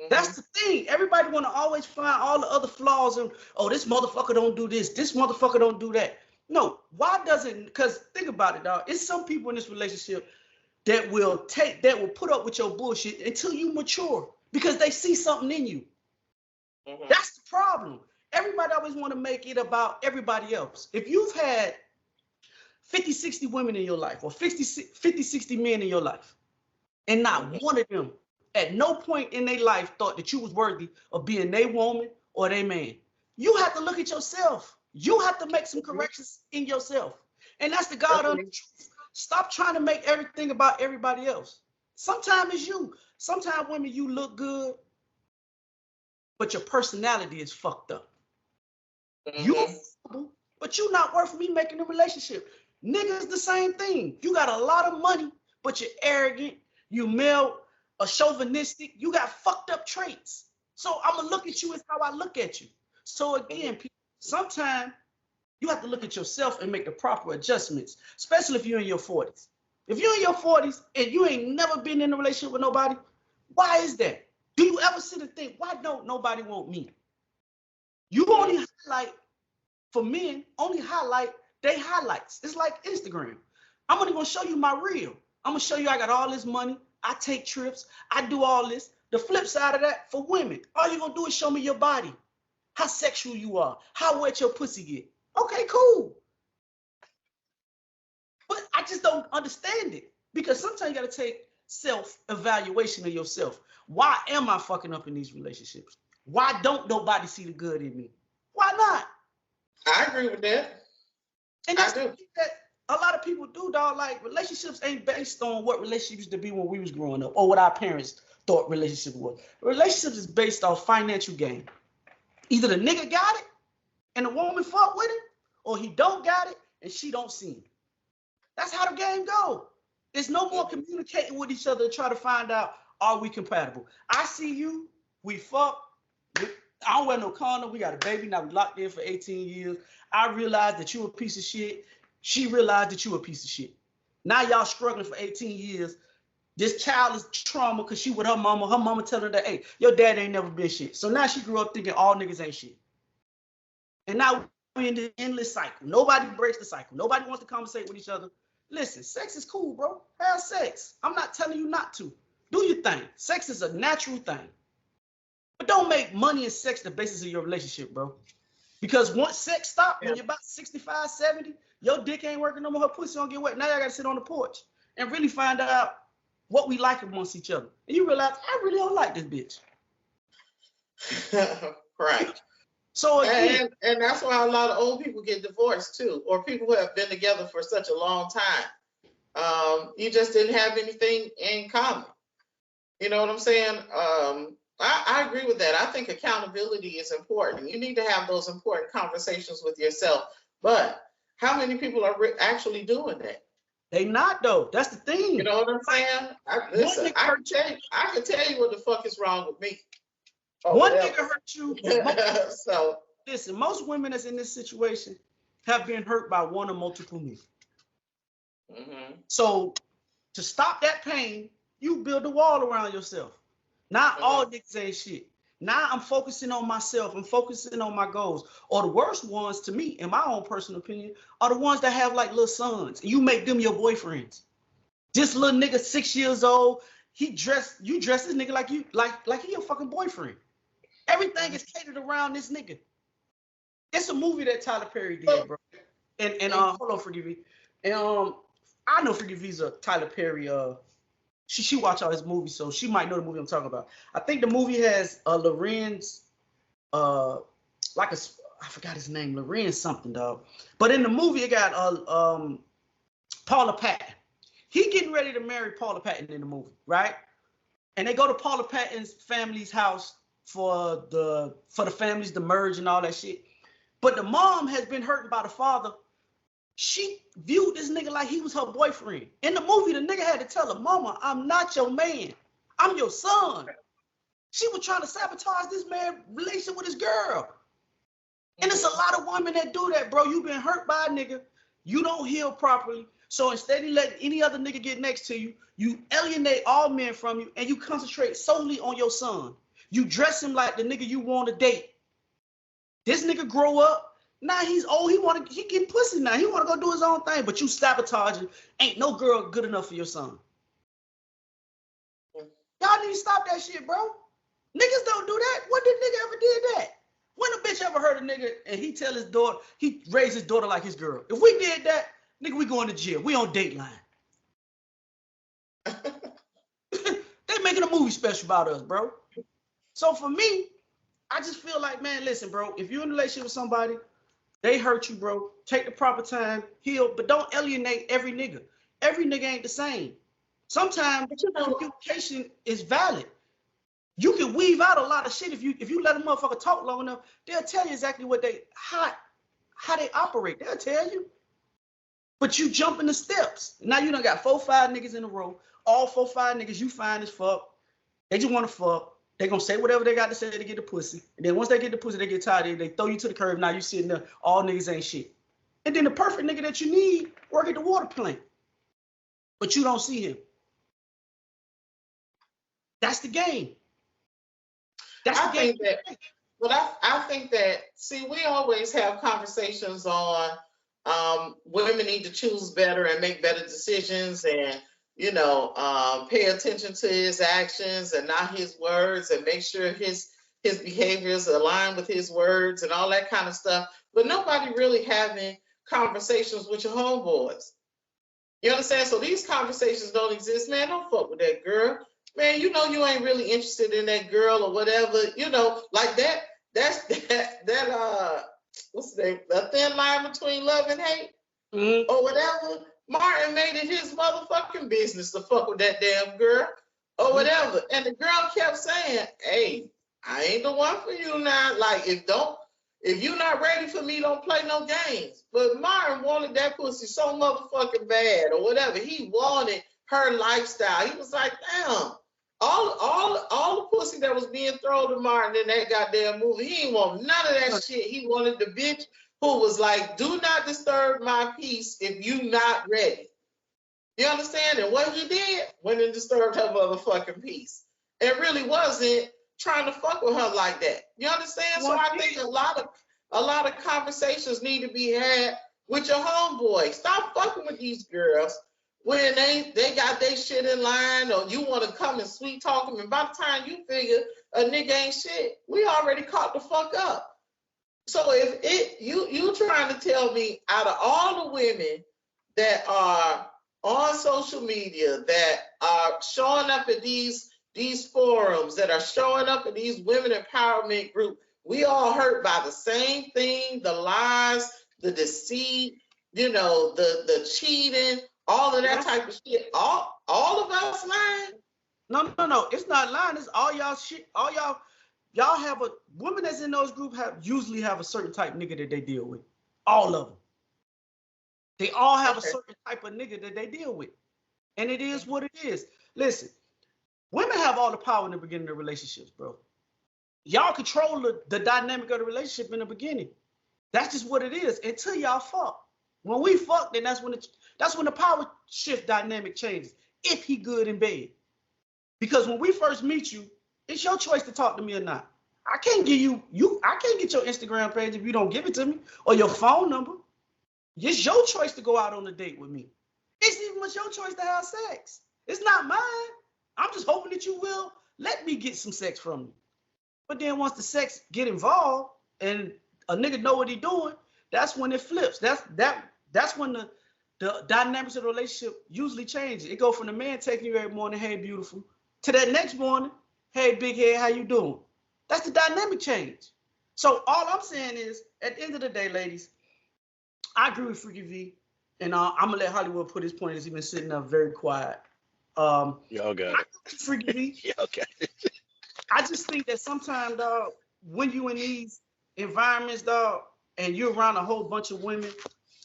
That's the thing. Everybody want to always find all the other flaws and, oh, this motherfucker don't do this. This motherfucker don't do that. No, why doesn't, because think about it, dog. It's some people in this relationship that will put up with your bullshit until you mature because they see something in you. That's the problem. Everybody always want to make it about everybody else. If you've had 50, 60 women in your life or 50, 60 men in your life, and not one of them at no point in their life thought that you was worthy of being their woman or their man, you have to look at yourself. You have to make some corrections in yourself. And that's the God of the truth. Stop trying to make everything about everybody else. Sometimes it's you. Sometimes women, you look good, but your personality is fucked up. You but you not worth me making a relationship. Niggas the same thing. You got a lot of money, but you're arrogant, you male, a chauvinistic, you got fucked up traits. So I'm gonna look at you as how I look at you. So again, sometimes you have to look at yourself and make the proper adjustments, especially if you're in your 40s. If you're in your 40s and you ain't never been in a relationship with nobody, why is that? Do you ever sit and think, why don't nobody want me? You only highlight, for men, only highlight they highlights. It's like Instagram. I'm only gonna show you my reel. I'm gonna show you I got all this money, I take trips, I do all this. The flip side of that, for women, all you're gonna do is show me your body, how sexual you are, how wet your pussy get. Okay, cool. But I just don't understand it, because sometimes you gotta take self-evaluation of yourself. Why am I fucking up in these relationships? Why don't nobody see the good in me? Why not? I agree with that. And that's the thing that a lot of people do, dog. Like, relationships ain't based on what relationships used to be when we was growing up or what our parents thought relationship was. Relationships is based off financial gain. Either the nigga got it and the woman fuck with him, or he don't got it and she don't see him. That's how the game go. There's no more communicating with each other to try to find out, are we compatible? I see you, we fuck. I don't wear no condom. We got a baby. Now we locked in for 18 years. I realized that you a piece of shit. She realized that you a piece of shit. Now y'all struggling for 18 years. This child is trauma because she with her mama. Her mama telling her that, hey, your dad ain't never been shit. So now she grew up thinking all niggas ain't shit. And now we're in the endless cycle. Nobody breaks the cycle. Nobody wants to conversate with each other. Listen, sex is cool, bro. Have sex. I'm not telling you not to. Do your thing. Sex is a natural thing. But don't make money and sex the basis of your relationship, bro. Because once sex stops, when you're about 65, 70, your dick ain't working no more, her pussy don't get wet. Now y'all gotta sit on the porch and really find out what we like amongst each other. And you realize, I really don't like this bitch. Right. So again, and that's why a lot of old people get divorced too, or people who have been together for such a long time. You just didn't have anything in common. You know what I'm saying? I agree with that. I think accountability is important. You need to have those important conversations with yourself. But how many people are actually doing that? they not though. That's the thing. You know what I'm saying? I can tell you what the fuck is wrong with me. One nigga hurt you. So Listen, most women that's in this situation have been hurt by one or multiple men. So to stop that pain, you build a wall around yourself. Not all niggas ain't shit. Now I'm focusing on myself. I'm focusing on my goals. Or the worst ones, to me, in my own personal opinion, are the ones that have like little sons. And you make them your boyfriends. This little nigga, 6 years old, you dress this nigga like he your fucking boyfriend. Everything is catered around this nigga. It's a movie that Tyler Perry did, bro. And hold on, forgive me. And I know Forgive Me's a Tyler Perry. She watch all his movies, so she might know the movie I'm talking about. I think the movie has Lorenz, I forgot his name, Lorenz something, dog. But in the movie, it got Paula Patton. He getting ready to marry Paula Patton in the movie, right? And they go to Paula Patton's family's house for the families to merge and all that shit. But the mom has been hurt by the father. She viewed this nigga like he was her boyfriend. In the movie, the nigga had to tell her, mama, I'm not your man. I'm your son. She was trying to sabotage this man's relationship with his girl. And it's a lot of women that do that, bro. You've been hurt by a nigga. You don't heal properly. So instead of letting any other nigga get next to you, you alienate all men from you and you concentrate solely on your son. You dress him like the nigga you want to date. This nigga grow up. Now he's old. He getting pussy now. He want to go do his own thing, but you sabotaging. Ain't no girl good enough for your son. Y'all need to stop that shit, bro. Niggas don't do that. When did nigga ever did that? When a bitch ever heard a nigga and he tell his daughter, he raised his daughter like his girl? If we did that, nigga, we going to jail. We on Dateline. They making a movie special about us, bro. So for me, I just feel like, man, listen, bro, if you're in a relationship with somebody, they hurt you, bro. Take the proper time, heal, but don't alienate every nigga. Every nigga ain't the same. Sometimes communication is valid. You can weave out a lot of shit if you let a motherfucker talk long enough. They'll tell you exactly what they hot. how they operate. They'll tell you. But you jumping the steps. Now you done got 4, 5 niggas in a row. All 4, 5 niggas you fine as fuck. They just want to fuck. They gonna say whatever they got to say to get the pussy. And then once they get the pussy, they get tired. They throw you to the curb. Now you sitting there. All niggas ain't shit. And then the perfect nigga that you need work at the water plant. But you don't see him. That's the game. That's the game. I think that, see, we always have conversations on women need to choose better and make better decisions and, pay attention to his actions and not his words and make sure his behaviors align with his words and all that kind of stuff. But nobody really having conversations with your homeboys. You understand? So these conversations don't exist. Man, don't fuck with that girl. Man, you ain't really interested in that girl or whatever, like that. That's what's the name? The thin line between love and hate, or whatever. Martin made it his motherfucking business to fuck with that damn girl, or whatever. And the girl kept saying, "Hey, I ain't the one for you now. Like, if you're not ready for me, don't play no games." But Martin wanted that pussy so motherfucking bad, or whatever. He wanted her lifestyle. He was like, damn. All the pussy that was being thrown to Martin in that goddamn movie, he didn't want none of that shit. He wanted the bitch who was like, do not disturb my peace if you not ready. You understand? And what he did, went and disturbed her motherfucking peace. And really wasn't trying to fuck with her like that. You understand? So I think a lot of conversations need to be had with your homeboy. Stop fucking with these girls when they got their shit in line, or you want to come and sweet talk them, and by the time you figure a nigga ain't shit, we already caught the fuck up. So if you trying to tell me out of all the women that are on social media, that are showing up at these forums, that are showing up at these women empowerment groups, we all hurt by the same thing, the lies, the deceit, the cheating, all of that type of shit. All of us lying. No. It's not lying. It's all y'all shit. All y'all have a women that's in those groups usually have a certain type of nigga that they deal with. All of them. They all have a certain type of nigga that they deal with. And it is what it is. Listen, women have all the power in the beginning of relationships, bro. Y'all control the dynamic of the relationship in the beginning. That's just what it is until y'all fuck. When we fuck, then that's when the power shift dynamic changes. If he good in bed. Because when we first meet you, it's your choice to talk to me or not. I can't give I can't get your Instagram page if you don't give it to me, or your phone number. It's your choice to go out on a date with me. It's even much your choice to have sex. It's not mine. I'm just hoping that you will let me get some sex from you. But then once the sex get involved and a nigga know what he doing, that's when it flips. That's when the dynamics of the relationship usually changes. It go from the man taking you every morning, hey, beautiful, to that next morning, hey, big head, how you doing? That's the dynamic change. So all I'm saying is, at the end of the day, ladies, I agree with Freaky V, and I'm going to let Hollywood put his point. He's been sitting there very quiet. Y'all got it. Freaky V. Y'all got it. I just think that sometimes, dog, when you in these environments, dog, and you're around a whole bunch of women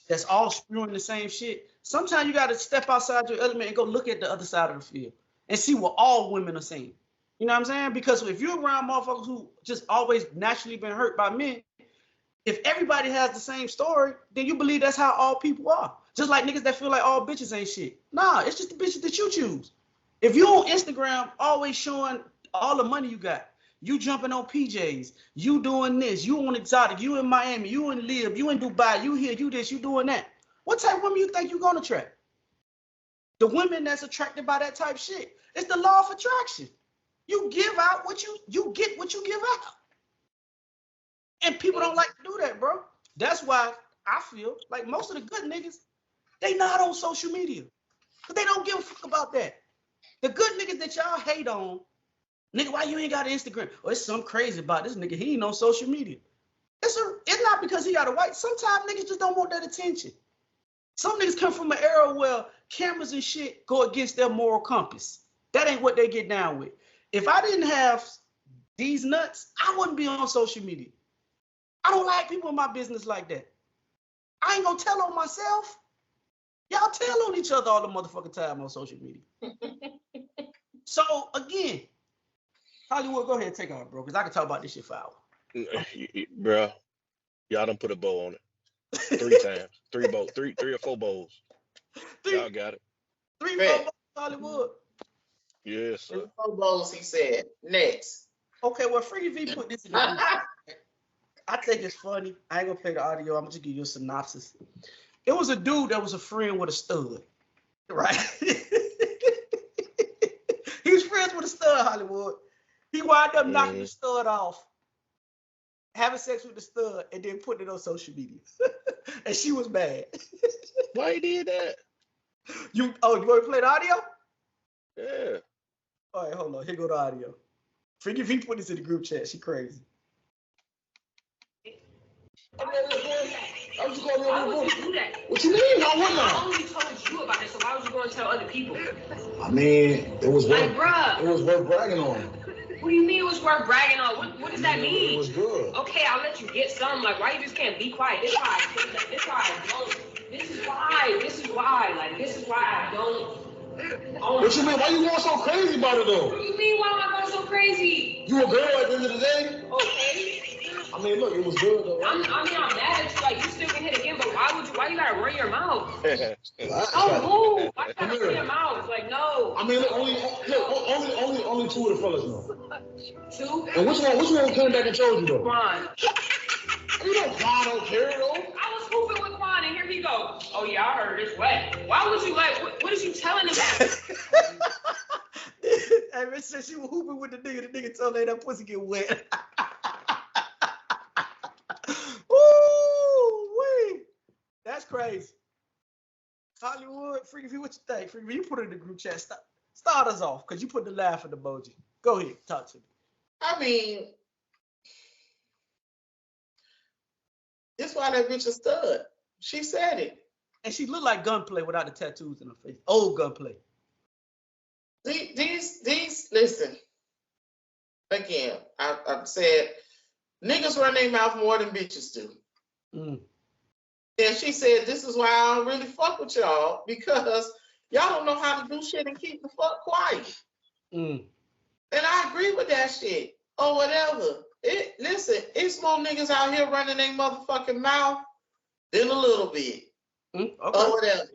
that's all spewing the same shit, sometimes you got to step outside your element and go look at the other side of the field and see what all women are saying. You know what I'm saying? Because if you're around motherfuckers who just always naturally been hurt by men, if everybody has the same story, then you believe that's how all people are. Just like niggas that feel like all bitches ain't shit. Nah, it's just the bitches that you choose. If you on Instagram always showing all the money you got, you jumping on PJs, you doing this, you on exotic, you in Miami, you in Lib, you in Dubai, you here, you this, you doing that. What type of women you think you gonna attract? The women that's attracted by that type shit. It's the law of attraction. You give out what you get what you give out. And people don't like to do that, bro. That's why I feel like most of the good niggas, they not on social media. Because they don't give a fuck about that. The good niggas that y'all hate on, nigga, why you ain't got an Instagram? Oh, it's something crazy about this nigga. He ain't on social media. It's not because he got a white. Sometimes niggas just don't want that attention. Some niggas come from an era where cameras and shit go against their moral compass. That ain't what they get down with. If I didn't have Theze Nutz, I wouldn't be on social media. I don't like people in my business like that. I ain't gonna tell on myself. Y'all tell on each other all the motherfucking time on social media. So again, Hollywood, go ahead and take off, bro, because I can talk about this shit for hours. Bro, y'all done put a bow on it 3 times, 3 or 4 bows. Y'all got it. 3 more bows, Hollywood. Yes, sir. 4 bowls, he said. Next. Okay, well, Freaky V put this in the group. I think it's funny. I ain't gonna play the audio. I'm just gonna give you a synopsis. It was a dude that was a friend with a stud, right? He was friends with a stud, Hollywood. He wound up knocking the stud off, having sex with the stud, and then putting it on social media. And she was mad. Why he did that? You want to play the audio? Yeah. All right, hold on. Here go the audio. Freaky V put this in the group chat. She crazy. Why would you do that? What you mean? Why wouldn't I I? only told you about this, so why would you go and tell other people? I mean, it was Like, bruh. It was worth bragging on. What do you mean it was worth bragging on? What does that mean? It was good. Okay, I'll let you get some. Like, why you just can't be quiet? This is why I think that. This is why I don't. This is why. This is why. Like, this is why I don't. What you mean? Why you going so crazy about it though? What do you mean? Why am I going so crazy? You a girl at the end of the day? Okay. I mean, look, it was good though. I'm mad at you. Like, you still can hit again, but why you gotta run your mouth? Oh, move. Why you gotta run your mouth? Like, no. I mean, look, only 2 of the fellas know. 2? And which one came back and told you though? Quan. You know, Quan don't care though. I was hooping with Quan, and here he go. Oh yeah, I heard it's wet. Why would you what is you telling him that? Hey, Rich said she was hooping with the nigga told her that pussy get wet. Woo-wee. That's crazy. Hollywood, Freaky V, what you think? Freaky V, you put it in the group chat. Start us off, because you put the laughing emoji. Go ahead, talk to me. I mean, this why that bitch a stud. She said it. And she looked like Gunplay without the tattoos in her face. Old Gunplay. These, listen. Again, I've said, niggas run their mouth more than bitches do. Mm. And she said, this is why I don't really fuck with y'all, because y'all don't know how to do shit and keep the fuck quiet. Mm. And I agree with that shit. Or whatever. Listen, it's more niggas out here running their motherfucking mouth than a little bit. Okay. Or whatever.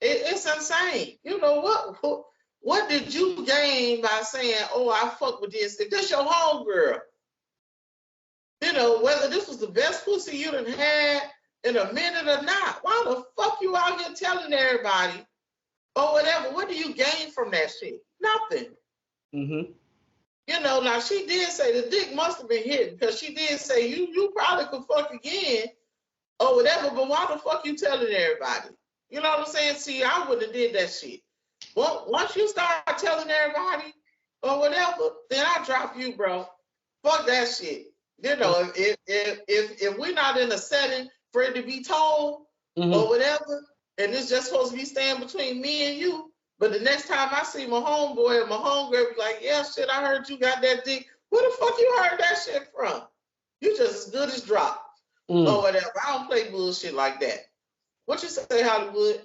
It's insane. You know what? What did you gain by saying, oh, I fuck with this? If this your homegirl, you know, whether this was the best pussy you done had in a minute or not, why the fuck you out here telling everybody or whatever? What do you gain from that shit? Nothing. Mm-hmm. You know, now she did say the dick must have been hidden, because she did say you probably could fuck again or whatever, but why the fuck you telling everybody? You know what I'm saying? See, I wouldn't have did that shit. Well, once you start telling everybody or whatever, then I drop you, bro. Fuck that shit. You know, if we're not in a setting for it to be told or whatever, and it's just supposed to be staying between me and you, but the next time I see my homeboy and my homegirl be like, yeah, shit, I heard you got that dick. Where the fuck you heard that shit from? You just as good as drop or whatever. I don't play bullshit like that. What you say, Hollywood?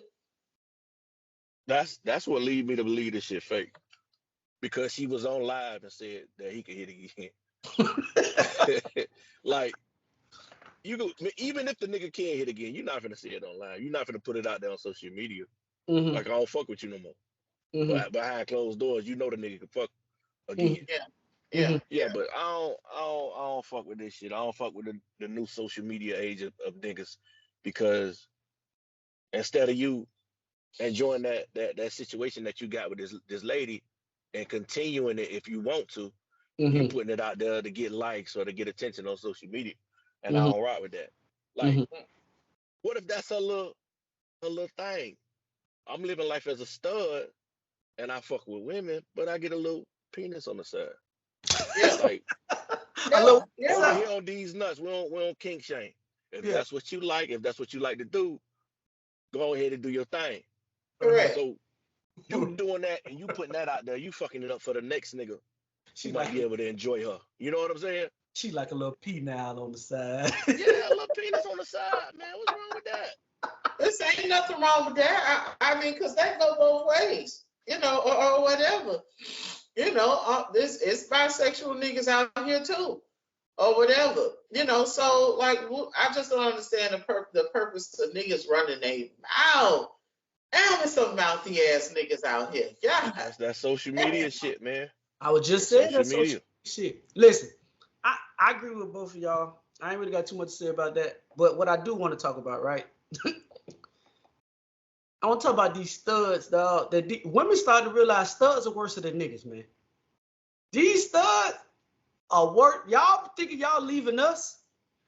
That's what lead me to believe this shit fake. Because she was on live and said that he could hit again. Like, you go, even if the nigga can't hit again, you're not gonna say it online. You're not gonna put it out there on social media. Like, I don't fuck with you no more. But behind closed doors, you know the nigga can fuck again. Yeah, but I don't fuck with this shit. I don't fuck with the new social media age of niggas, because instead of you enjoying that situation that you got with this lady and continuing it if you want to, you putting it out there to get likes or to get attention on social media, and I don't rock with that. Like, what if that's her little thing? I'm living life as a stud, and I fuck with women, but I get a little penis on the side. Yeah, like, over here on Theze Nutz, we don't kink shame. If that's what you like, if that's what you like to do, go ahead and do your thing. Correct. So you doing that and you putting that out there, you fucking it up for the next nigga. She might be able to enjoy her. You know what I'm saying? She like a little penile on the side. Yeah, a little penis on the side, man. What's wrong with that? This ain't nothing wrong with that. I mean, because that go both ways, or whatever. This it's bisexual niggas out here too, or whatever. So like, I just don't understand the purpose of niggas running their mouth. Damn, there's some mouthy ass niggas out here. Yeah, That's that social media shit, man. I was just That's saying that social shit. Listen, I agree with both of y'all. I ain't really got too much to say about that. But what I do want to talk about, right? I want to talk about these studs, dog. Women started to realize studs are worse than niggas, man. These studs are worse. Y'all thinking y'all leaving us?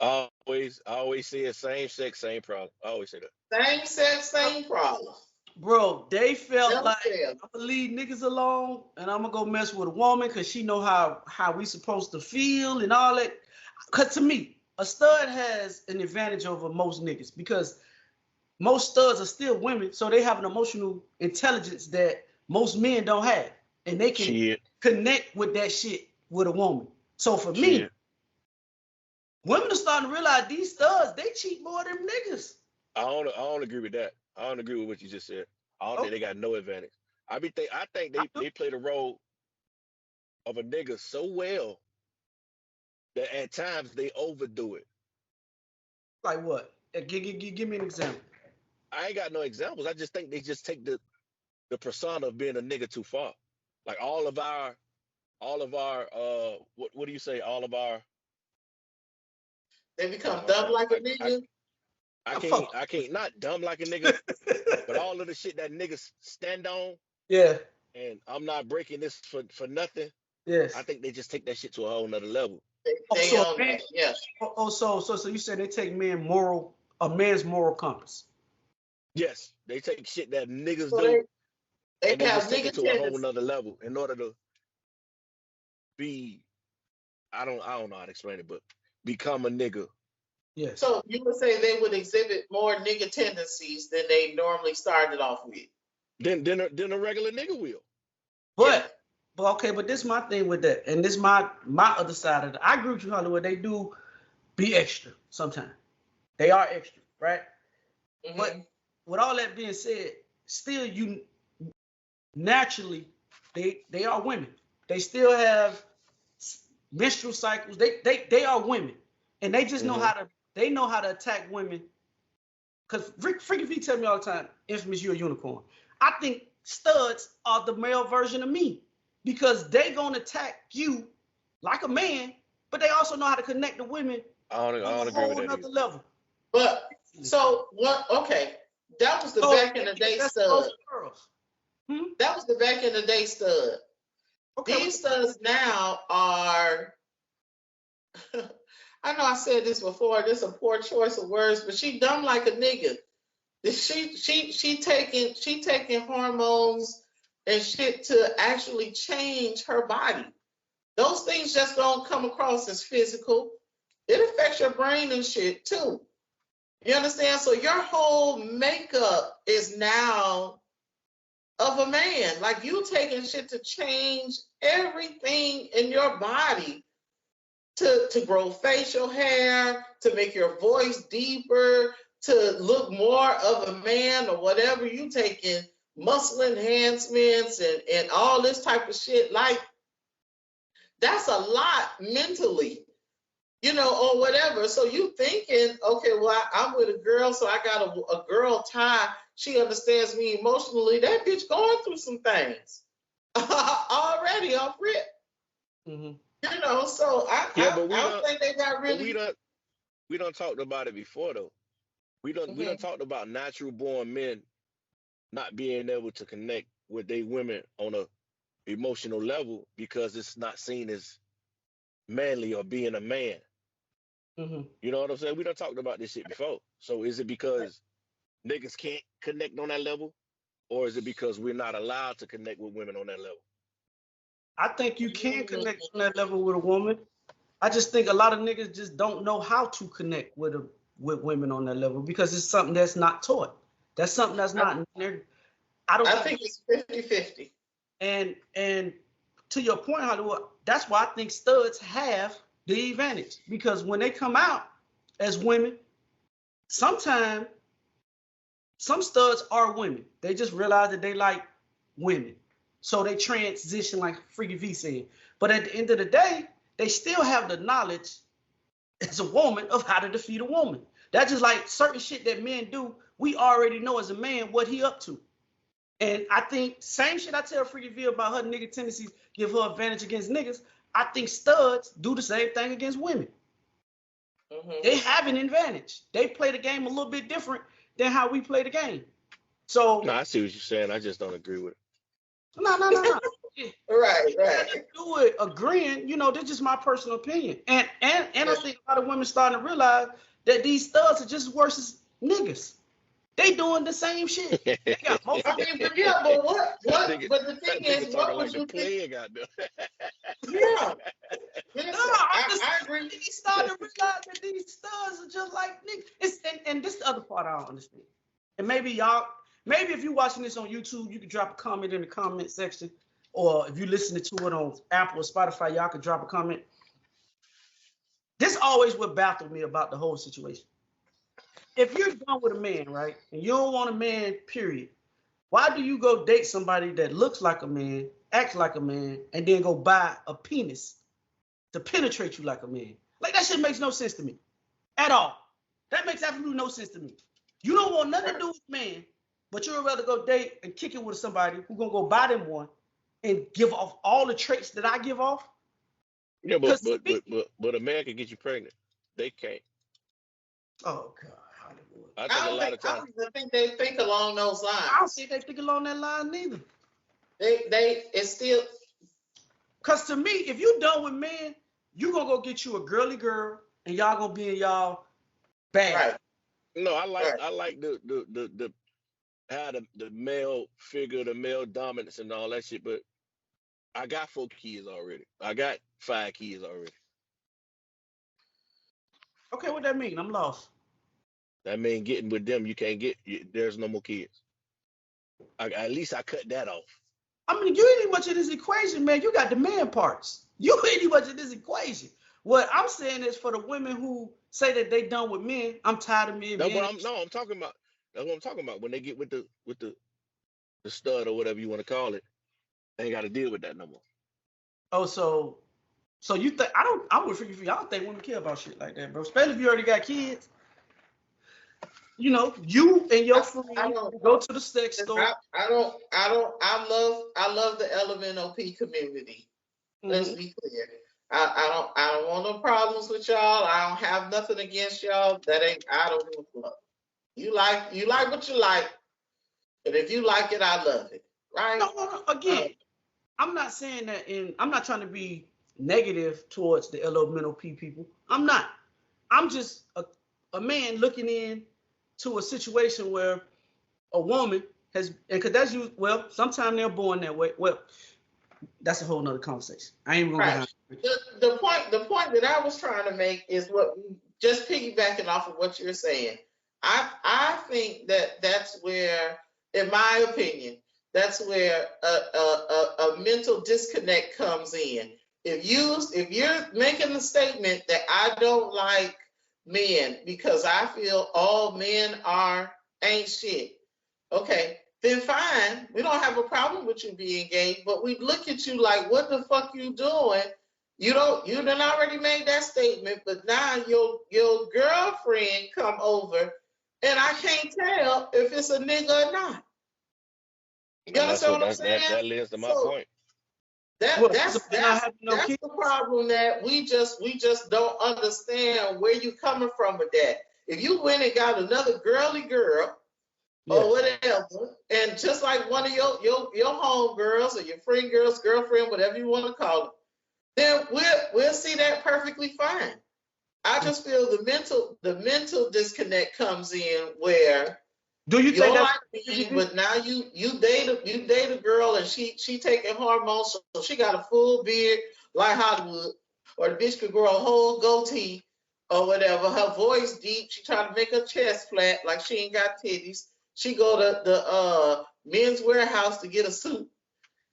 I always say it, same sex, same problem. I always say that. same sex, same problem. Bro, they felt Never like fail. I'm gonna leave niggas alone and I'm gonna go mess with a woman because she know how we supposed to feel and all that. Cause to me, a stud has an advantage over most niggas because most studs are still women, so they have an emotional intelligence that most men don't have, and they can connect with that shit with a woman. So for me, women are starting to realize these studs they cheat more than niggas. I don't agree with that. I don't agree with what you just said. I don't think they got no advantage. I think they play the role of a nigga so well that at times they overdo it. Like what? Give me an example. I ain't got no examples. I just think they just take the persona of being a nigga too far. Like all of our what do you say? All of our They become dumb like a nigga. I can't not dumb like a nigga, but all of the shit that niggas stand on. Yeah. And I'm not breaking this for nothing. Yes. I think they just take that shit to a whole nother level. So you said they take a man's moral compass. Yes, they take shit that niggas do. They just take it to a whole nother level in order to be. I don't know how to explain it, but become a nigga. Yes. So you would say they would exhibit more nigga tendencies than they normally started off with. Than a regular nigga will. But this is my thing with that, and this is my other side of it. I agree with you, Hollywood. They do be extra sometimes. They are extra, right? Mm-hmm. But with all that being said, still you naturally they are women. They still have menstrual cycles. They are women, and they just know how to attack women. Cause freaking V tell me all the time, infamous, you're a unicorn. I think studs are the male version of me because they gonna attack you like a man, but they also know how to connect to women on a whole nother level. But so what? Okay, that was the back in the day stud. That was the back in the day stud. Okay, these studs now are. I know I said this before. This is a poor choice of words, but she dumb like a nigga. She taking hormones and shit to actually change her body. Those things just don't come across as physical. It affects your brain and shit too. You understand? So your whole makeup is now of a man. Like you taking shit to change everything in your body. To grow facial hair, to make your voice deeper, to look more of a man or whatever, you taking muscle enhancements and all this type of shit. Like, that's a lot mentally, or whatever. So you thinking, okay, well, I'm with a girl, so I got a girl tie. She understands me emotionally. That bitch going through some things already off rip. Mm-hmm. So I don't think they got really. We don't talked about it before though. We don't talked about natural born men not being able to connect with their women on a emotional level because it's not seen as manly or being a man. Mm-hmm. You know what I'm saying? We done talked about this shit before. So is it because niggas can't connect on that level, or is it because we're not allowed to connect with women on that level? I think you can connect on that level with a woman. I just think a lot of niggas just don't know how to connect with women on that level because it's something that's not taught. That's something that's not. I think it's 50-50. And to your point, Hollywood, that's why I think studs have the advantage because when they come out as women, sometimes some studs are women. They just realize that they like women. So they transition like Freaky V said. But at the end of the day, they still have the knowledge as a woman of how to defeat a woman. That's just like certain shit that men do. We already know as a man what he up to. And I think same shit I tell Freaky V about her nigga tendencies give her advantage against niggas. I think studs do the same thing against women. They have an advantage. They play the game a little bit different than how we play the game. So No, I see what you're saying. I just don't agree with it. No. Right. Do it agreeing, that's just my personal opinion. And I think a lot of women starting to realize that these studs are just worse as niggas. They doing the same shit. They got most. I mean, but yeah, but what? But the thing is, what would you think? Yeah. I agree. He started to realize that these studs are just like niggas. And this is the other part I don't understand. And maybe if you're watching this on YouTube, you can drop a comment in the comment section. Or if you're listening to it on Apple or Spotify, y'all can drop a comment. This always what baffled me about the whole situation. If you're done with a man, right, and you don't want a man, period, why do you go date somebody that looks like a man, acts like a man, and then go buy a penis to penetrate you like a man? Like, that shit makes no sense to me at all. That makes absolutely no sense to me. You don't want nothing to do with a man, but you'd rather go date and kick it with somebody who's going to go buy them one and give off all the traits that I give off. Yeah, but a man can get you pregnant. They can't. Oh, God. Hollywood. I don't even think they think along those lines. I don't think they think along that line neither. It's still. Because to me, if you done with men, you going to go get you a girly girl and y'all going to be in y'all bag. Right. No, I like the how the male figure, the male dominance and all that shit, but I got 4 kids already. I got 5 kids already. Okay, what that mean? I'm lost. That mean getting with them, you can't there's no more kids. At least I cut that off. I mean, you ain't even much of this equation, man. You got the man parts. You ain't even much of this equation. What I'm saying is for the women who say that they done with men, I'm tired of men. I'm talking about. That's what I'm talking about. When they get with the stud or whatever you want to call it, they ain't got to deal with that no more. Oh, so you think I'm with Freaky. I don't think women care about shit like that, bro. Especially if you already got kids. You and your friend go to the sex store. I love the LMNOP community. Let's be clear. I don't want no problems with y'all. I don't have nothing against y'all. I don't give a fuck. You like what you like, and if you like it, I love it. Right? No. Again, I'm not saying that, I'm not trying to be negative towards the LMNOP people. I'm not. I'm just a man looking in to a situation where a woman has, and because that's you. Well, sometimes they're born that way. Well, that's a whole nother conversation. I ain't gonna right. The point that I was trying to make is what, just piggybacking off of what you're saying. I think that's where, in my opinion, that's where a mental disconnect comes in. If you're making the statement that I don't like men because I feel all men ain't shit, okay, then fine. We don't have a problem with you being gay, but we look at you like, what the fuck you doing? You done already made that statement, but now your girlfriend come over and I can't tell if it's a nigga or not. You understand what I'm saying? That leads to my point. That's the problem, that we just don't understand where you coming from with that. If you went and got another girly girl or whatever, and just like one of your home girls or your friend girl's girlfriend, whatever you want to call it, then we'll see that perfectly fine. I just feel the mental disconnect comes in where do you think like me, but now you date a girl and she taking hormones, so she got a full beard like Hollywood, or the bitch could grow a whole goatee or whatever. Her voice deep. She trying to make her chest flat like she ain't got titties. She go to the Men's Warehouse to get a suit.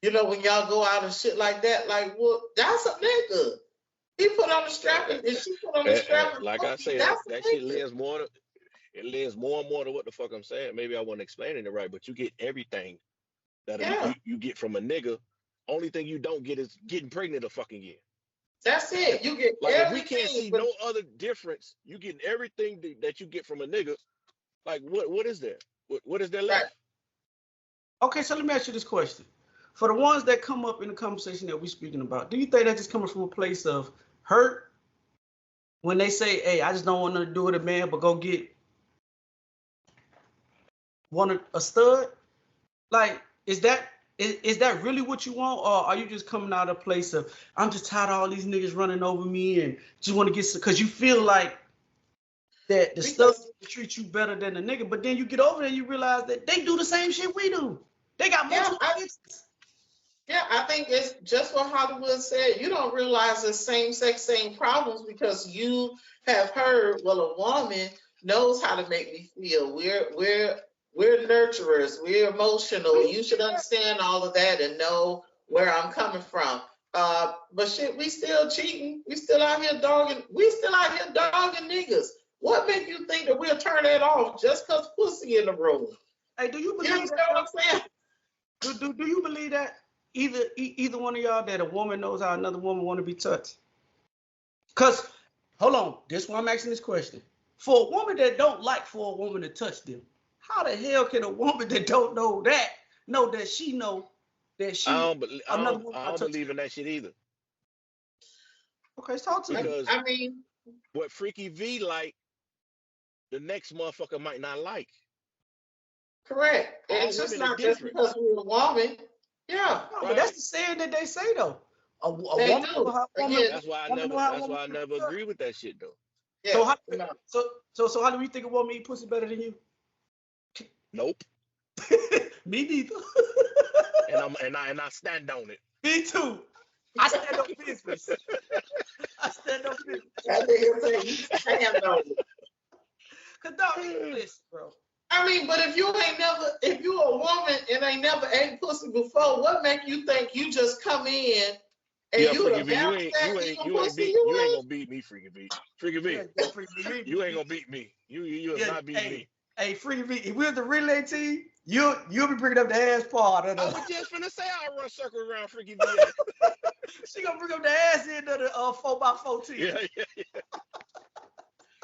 When y'all go out and shit like that, like, well, that's a nigga. He put on the strap and she put on the strap. Like I said, that shit lends more. it lends more and more to what the fuck I'm saying. Maybe I wasn't explaining it right, but you get everything that Yeah, you get from a nigga. Only thing you don't get is getting pregnant a fucking year. that's it. You get Like if we can't everything, see but no other difference, you getting everything that you get from a nigga. Like what is there? What is there right. left? Okay, so let me ask you this question. For the ones that come up in the conversation that we're speaking about, do you think that's just coming from a place of hurt when they say, hey, I just don't want to do it, a man, but go get a stud? Like, is that really what you want, or are you just coming out of a place of I'm just tired of all these niggas running over me and just want to get because you feel like that the stud treat you better than the nigga, but then you get over there and you realize that they do the same shit we do. They got multiple niggas. Yeah, I think it's just what Hollywood said. You don't realize the same sex, same problems because you have heard, well, a woman knows how to make me feel. We're nurturers. We're emotional. You should understand all of that and know where I'm coming from. But shit, we still cheating. We still out here dogging. We still out here dogging niggas. What make you think that we'll turn that off just cause pussy in the room? Hey, do you You believe understand that? what I'm saying? Do you believe that either one of y'all that a woman knows how another woman want to be touched? Cause hold on, this why I'm asking this question. For a woman that don't like for a woman to touch them, how the hell can a woman that don't know that she another woman I don't touch believe her? in that shit either. Okay, talk to me. Because I mean, what Freaky V like, the next motherfucker might not like. correct. All It's just women are not just different. because we're a woman. Yeah, No, but that's the saying that they say though. A they woman know do. how a woman. Again, That's why I woman never. know how a That's woman why I never touch. agree with that shit though. yeah. So how No. so how do you think a woman eat pussy better than you? Nope. Me neither. And I stand on it. Me too. I stand on business. I stand on business. That nigga say you stand on it. Cause dog, listen, bro. I mean, but if you a woman and ain't never ate pussy before, what make you think you just come in and Yeah, you Freaky the V, you best ain't at you ain't eating you ain't pussy beat you you ain't ain't? gonna beat me, Freaky V. Freaky V, Yeah, Freaky V. you ain't gonna beat me. You have not beat me. Hey, Freaky V. If we're the relay team, you'll be bringing up the ass part of I the. was just finna say I run circle around Freaky V. She gonna bring up the ass end of the 4x4 team. Yeah.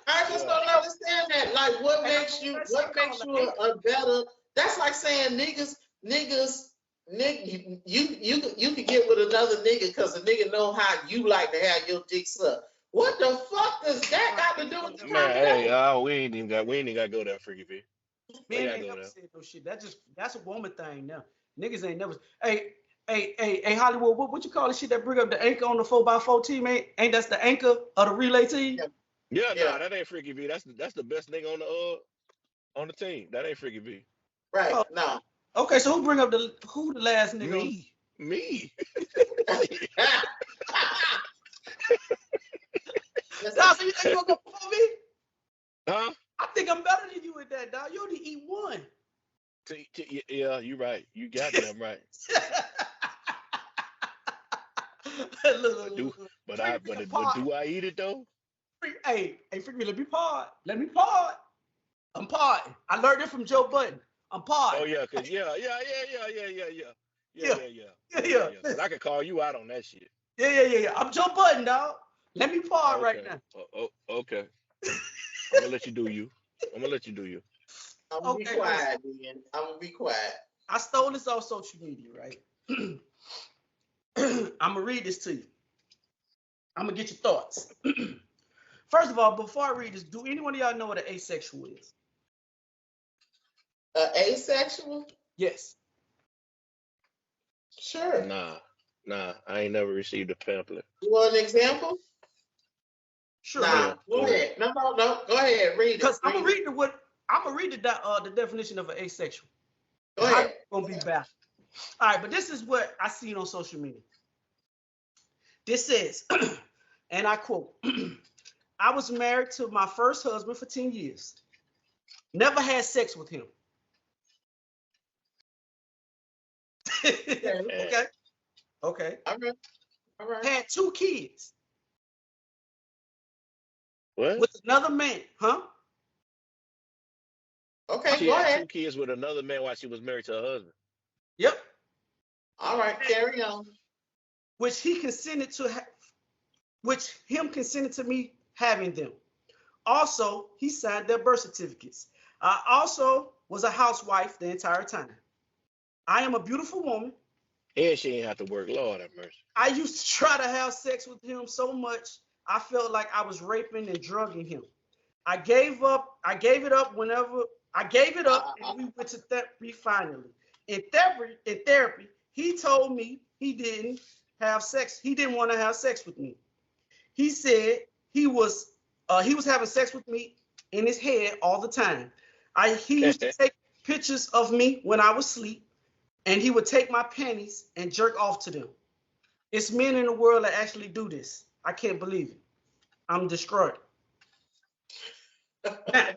I just don't understand that. Like, what And makes you call a better? That's like saying you could get with another nigga because the nigga know how you like to have your dick sucked. What the fuck does that got to do with the Man, hey, conversation? we ain't even got to go there, Freaky V. We Men gotta ain't go never there. said no shit. That's a woman thing now. Niggas ain't never. Hey, Hollywood. What you call the shit that bring up the anchor on the 4x4 team? Ain't that's the anchor of the relay team? Yeah, Yeah. nah, that ain't Freaky V. That's the best nigga on the team. That ain't Freaky V. Right. Oh, No. okay, so who the last nigga? Me. Dog, so you think you gonna go before me? Huh? I think I'm better than you at that, dog. You only eat one. Yeah, you right. You goddamn right. But do I eat it though? Hey, Freaky, let me part. I'm parting. I learned it from Joe Budden. I'm parting. Oh yeah, cause yeah. Yeah. 'Cause I could call you out on that shit. Yeah. I'm Joe Budden, dog. Let me part right now. Okay. I'm gonna let you do you. I'm gonna be quiet, man. I'm gonna be quiet. I stole this off social media, right? I'm gonna read this to you. I'm gonna get your thoughts. First of all, before I read this, do anyone of y'all know what an asexual is? Asexual? Yes. Sure. Nah. I ain't never received a pamphlet. You want an example? Sure. Nah. Yeah, Go ahead. No. Go ahead. Read it. Because I'm gonna read the definition of an asexual. Go ahead. I'm gonna be back. All right, but this is what I seen on social media. This says, and I quote, I was married to my first husband for 10 years. Never had sex with him. Okay. All right. Had 2 kids. What? With another man, huh? Okay, She go had ahead. 2 kids with another man while she was married to her husband. Yep. All right, carry on. Which he consented to, which him consented to me having them. Also, he signed their birth certificates. I also was a housewife the entire time. I am a beautiful woman. And she ain't have to work. Lord have mercy. I used to try to have sex with him so much I felt like I was raping and drugging him. I gave it up and we went to therapy finally. In therapy, he told me he didn't want to have sex with me. He said he was having sex with me in his head all the time. He used to take pictures of me when I was asleep, and he would take my panties and jerk off to them. It's men in the world that actually do this. I can't believe it. I'm destroyed. Now,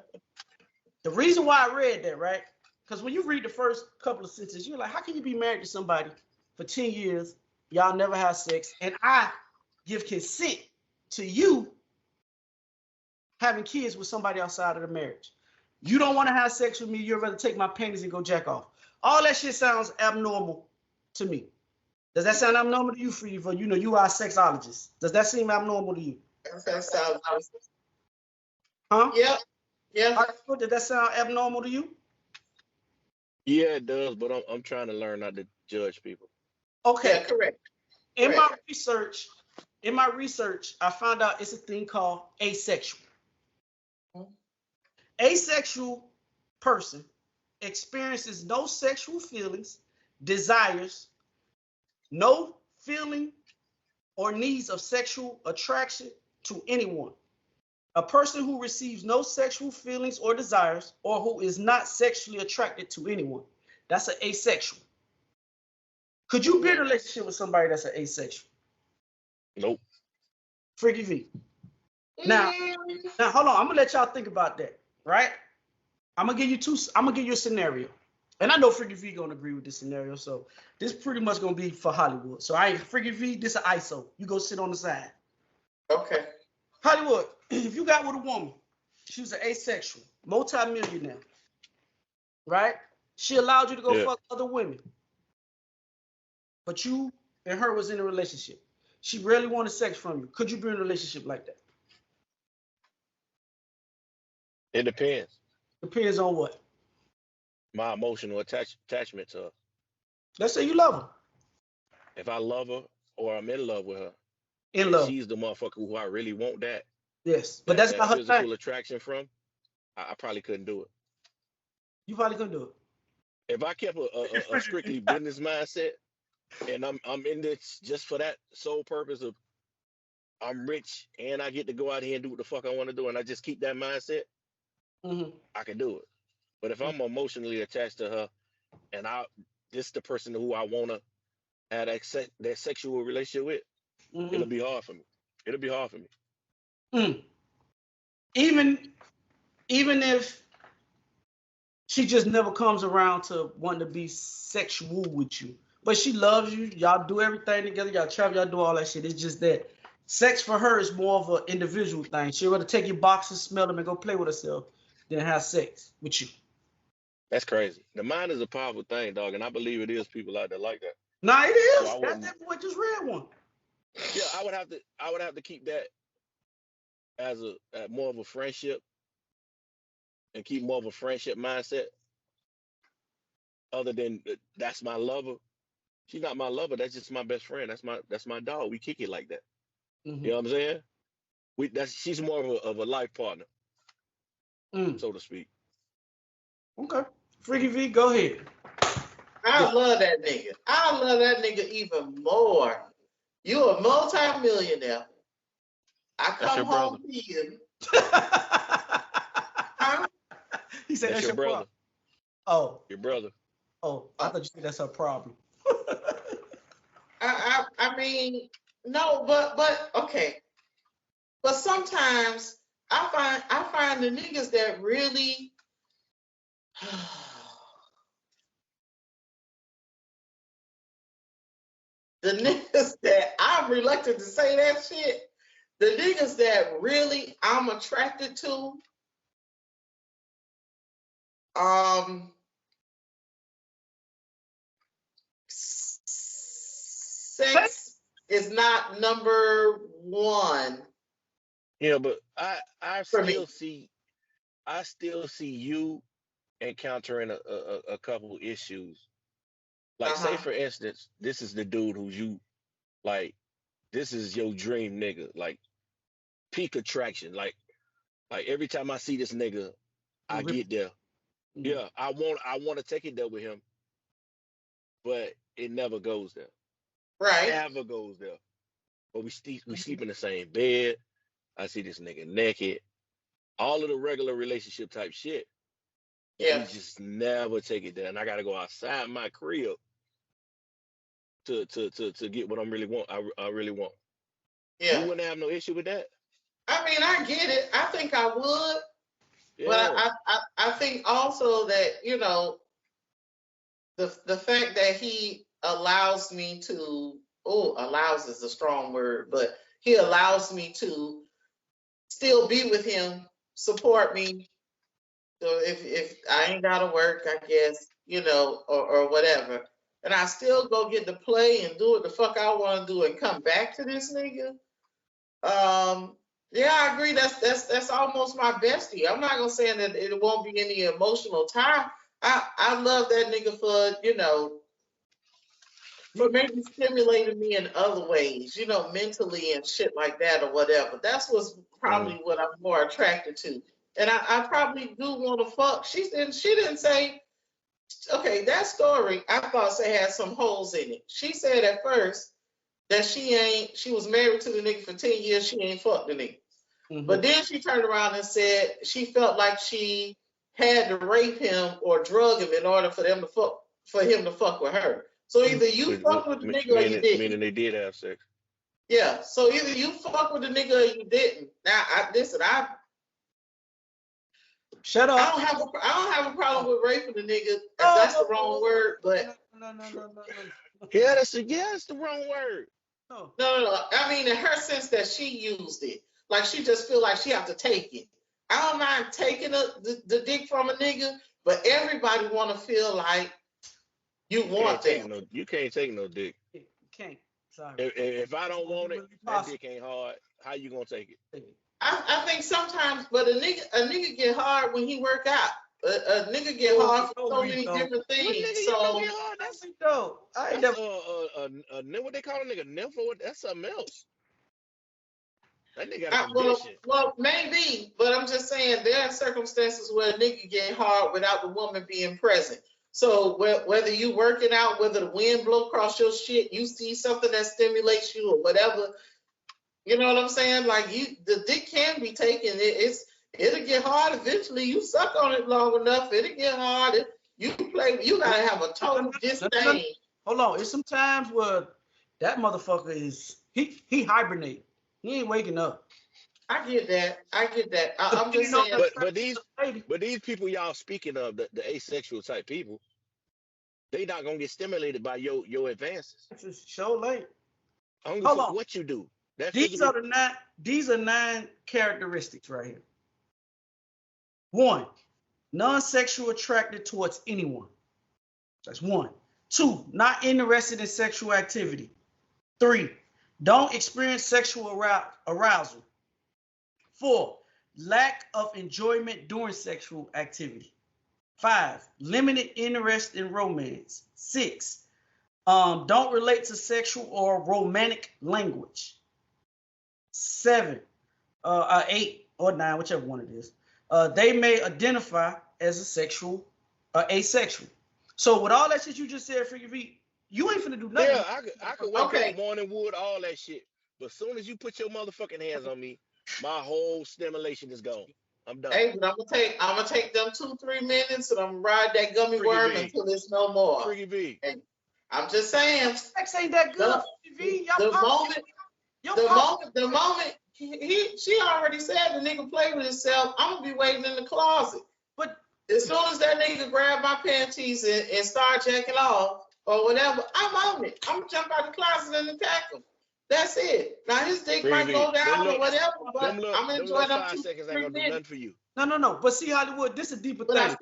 the reason why I read that, right? Because when you read the first couple of sentences, you're like, how can you be married to somebody for 10 years, y'all never have sex, and I give consent to you having kids with somebody outside of the marriage? You don't want to have sex with me, you'd rather take my panties and go jack off. All that shit sounds abnormal to me. Does that sound abnormal to you, Freeva? You know, you are a sexologist. Does that seem abnormal to you? That sounds nice. Huh? Yep. Yeah. Did that sound abnormal to you? Yeah, it does, but I'm trying to learn not to judge people. Okay. Yeah, correct. In my research, I found out it's a thing called asexual. Asexual person experiences no sexual feelings, desires, no feeling or needs of sexual attraction to anyone. A person who receives no sexual feelings or desires, or who is not sexually attracted to anyone. That's an asexual. Could you be in a relationship with somebody that's an asexual? Nope. Freaky V. Now, hold on. I'm gonna let y'all think about that, right? I'm gonna give you a scenario. And I know Freaky V gonna agree with this scenario, so this pretty much gonna be for Hollywood. So I ain't Freaky V, this is ISO. You go sit on the side. Okay. Hollywood, if you got with a woman, she was an asexual, multi-millionaire, right? She allowed you to go fuck other women, but you and her was in a relationship. She really wanted sex from you. Could you be in a relationship like that? It depends. Depends on what? My emotional attachment to her. Let's say you love her. If I love her or I'm in love with her, In love. she's the motherfucker who I really want that. Yes, but that's not her physical thing. attraction from. I probably couldn't do it. You probably couldn't do it. If I kept a strictly business mindset, and I'm in this just for that sole purpose of I'm rich and I get to go out here and do what the fuck I want to do, and I just keep that mindset, I can do it. But if I'm emotionally attached to her, and this is the person who I want to have that sexual relationship with, it'll be hard for me. It'll be hard for me. Even if she just never comes around to want to be sexual with you, but she loves you, y'all do everything together, y'all travel, y'all do all that shit. It's just that sex for her is more of an individual thing. She'd rather take your boxes, smell them, and go play with herself than have sex with you. That's crazy. The mind is a powerful thing, dog, and I believe it is people out there like that. Nah, it is. So that boy just read one. Yeah, I would have to keep that as a more of a friendship, and keep more of a friendship mindset. Other than that's my lover. She's not my lover. That's just my best friend. That's my dog. We kick it like that. You know what I'm saying? She's more of a life partner, so to speak. Okay. Freaky V, go ahead. I love that nigga. I love that nigga even more. You a multi-millionaire. I come home to you. Huh? He said that's your brother. Oh. Your brother. Oh, I thought you said that's her problem. I mean, no, but okay. But sometimes I find the niggas that really the niggas that I'm reluctant to say that shit, the niggas that really I'm attracted to, Sex is not number one Yeah, but I for still me. see you encountering a couple issues. Like, say Uh-huh. for instance, this is the dude who's you like. This is your dream nigga. Like peak attraction. Like every time I see this nigga, I get there. Yeah, I want to take it there with him, but it never goes there. Right. Never goes there. But we sleep in the same bed. I see this nigga naked. All of the regular relationship type shit. We Yeah. just never take it there. And I gotta go outside my crib to get what I really want. I really want. You Yeah. wouldn't have no issue with that? I mean, I get it. I think I would, but Yeah. I think also that, the fact that he allows me to, allows is a strong word, but he allows me to still be with him, support me. So if I ain't gotta work, I guess, or whatever, and I still go get to play and do what the fuck I want to do and come back to this nigga. Yeah, I agree. That's almost my bestie. I'm not gonna say that it won't be any emotional tie. I love that nigga for maybe stimulating me in other ways, mentally and shit like that or whatever. That's what's probably what I'm more attracted to. And I probably do want to fuck. She didn't say, okay, that story I thought had some holes in it. She said at first that she was married to the nigga for 10 years, she ain't fucked the nigga. But then she turned around and said she felt like she had to rape him or drug him in order for him to fuck with her. So either you fuck with the nigga or you didn't. Meaning they did have sex. Yeah. So either you fuck with the nigga or you didn't. Now, Shut up. I don't have a problem with raping the nigga. That's the wrong word, but No. Yeah, that's the wrong word. No. no. I mean, in her sense that she used it, like she just feel like she have to take it. I don't mind taking the dick from a nigga, but everybody want to feel like you want them. You can't take no dick. You can't. Sorry. If I don't want it, that dick ain't hard. How you gonna take it? I think sometimes, but a nigga get hard when he work out. A nigga get hard for so many different things. So That's dope. I ain't that's never. what they call a nigga nympho. That's something else. That nigga got a condition. well, maybe, but I'm just saying there are circumstances where a nigga get hard without the woman being present. So whether you working out, whether the wind blow across your shit, you see something that stimulates you or whatever, you know what I'm saying? Like the dick can be taken. It'll get hard eventually. You suck on it long enough, it'll get hard. You gotta have a total disdain. Hold on, it's some times where that motherfucker he hibernate. He ain't waking up. I get that. I'm just saying. But these people y'all speaking of, the asexual type people, they not gonna get stimulated by your advances. It's so late. I don't know what you do. These are 9 characteristics right here. 1, non-sexual attracted towards anyone. That's 1. 2, not interested in sexual activity. 3, don't experience sexual arousal. 4, lack of enjoyment during sexual activity. 5, limited interest in romance. 6, don't relate to sexual or romantic language. 7, 8 or 9, whichever one it is. They may identify as asexual. So with all that shit you just said, Freaky V, you ain't finna do nothing. Yeah, I could wake up morning wood, all that shit. But as soon as you put your motherfucking hands on me, my whole stimulation is gone. I'm done. Hey, but I'm gonna take them 2-3 minutes and I'm gonna ride that gummy worm until it's no more. Freaky V. Hey, I'm just saying. Sex ain't that good. The moment she already said the nigga play with himself, I'm gonna be waiting in the closet. But as soon as that nigga grab my panties and start jacking off or whatever, I'm on it. I'm gonna jump out the closet and attack him. That's it. Now his dick might go down or whatever, but I'm enjoying them 2-3 minutes. Ain't gonna do nothing for you. No. But see, Hollywood, this is a deeper But thing.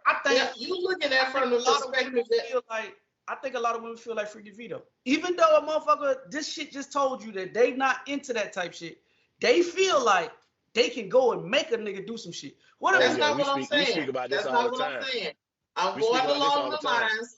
I think yeah, you looking at from the perspective that I think a lot of women feel like Freaky Vito. Even though a motherfucker, this shit just told you that they not into that type shit. They feel like they can go and make a nigga do some shit. That's not what I'm saying. We speak about this That's all not the what time. I'm saying. I'm going along the lines.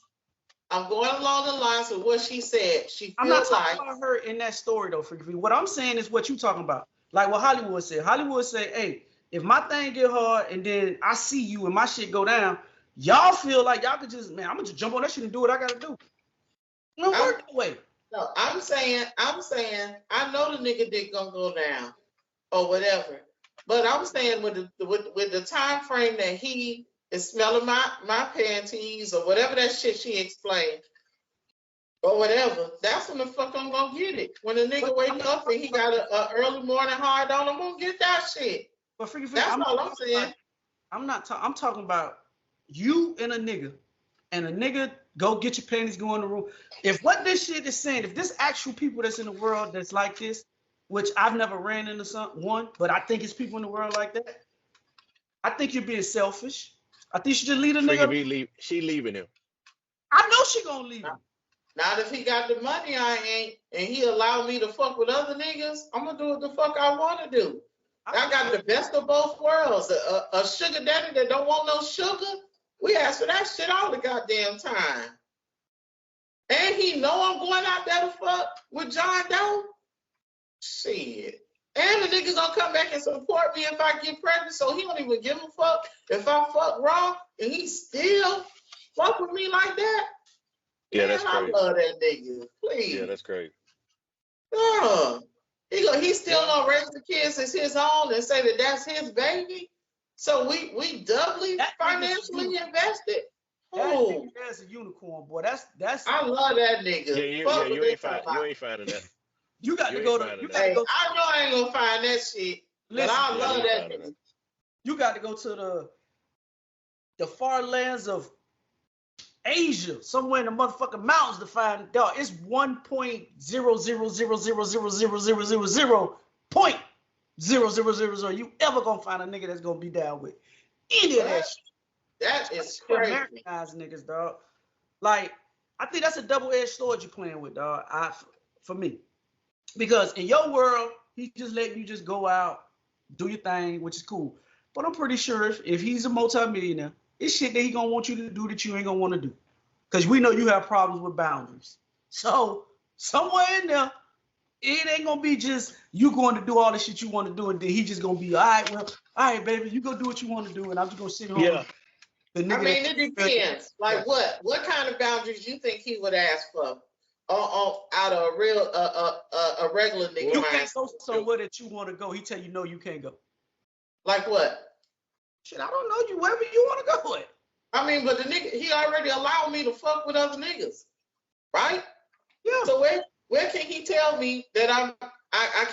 I'm going along the lines of what she said. I'm not talking about her in that story though, Freaky Vito. What I'm saying is what you talking about. Like what Hollywood said. Hollywood said, hey, if my thing get hard and then I see you and my shit go down, y'all feel like y'all could just, man, I'm gonna just jump on that shit and do what I gotta do. No work that way. No, I'm saying, I know the nigga dick gonna go down or whatever, but I'm saying with the time frame that he is smelling my panties or whatever that shit she explained or whatever, that's when the fuck I'm gonna get it. When the nigga wake up and he got a early morning hard on, I'm gonna get that shit. But Freaky Vito, that's all I'm saying. I'm talking about you and a nigga go get your panties, go in the room. If what this shit is saying, if this actual people that's in the world that's like this, which I've never ran into one, but I think it's people in the world like that, I think you're being selfish. I think you should just leave the nigga. She leaving him. I know she gonna leave him. Not if he got the money, I ain't, and he allowed me to fuck with other niggas, I'm gonna do what the fuck I wanna do. I got the best of both worlds. A sugar daddy that don't want no sugar, we ask for that shit all the goddamn time. And he know I'm going out there to fuck with John Doe. Shit. And the nigga gonna come back and support me if I get pregnant, so he don't even give a fuck if I fuck wrong, and he still fuck with me like that. Yeah, man, that's crazy. I love that nigga. Please. Yeah, that's crazy. He still gonna raise the kids as his own and say that that's his baby. So we doubly financially invested. Oh, that's a unicorn, boy. That's. I love that nigga. Yeah, you ain't finding that. You got to go to. I know I ain't gonna find that shit. Listen, but I love that nigga. You got to go to the far lands of Asia, somewhere in the motherfucking mountains to find dog. It's 1.0000000.00000 you ever gonna find a nigga that's gonna be down with any of that shit. That is crazy. Americanized niggas, dog. Like, I think that's a double-edged sword you're playing with, dog. For me, because in your world, he just letting you just go out, do your thing, which is cool. But I'm pretty sure if he's a multimillionaire, it's shit that he gonna want you to do that you ain't gonna want to do. Because we know you have problems with boundaries. So somewhere in there, it ain't gonna be just you going to do all the shit you want to do, and then he just gonna be, all right, baby, you go do what you want to do, and I'm just gonna sit home. Yeah. I mean, it depends. Like what kind of boundaries you think he would ask for? Out of a regular nigga. You can't go somewhere that you want to go. He tell you no, you can't go. Like what? Shit, I don't know, you wherever you want to go with. I mean, but the nigga, he already allowed me to fuck with other niggas, right? Yeah. So where can he tell me that I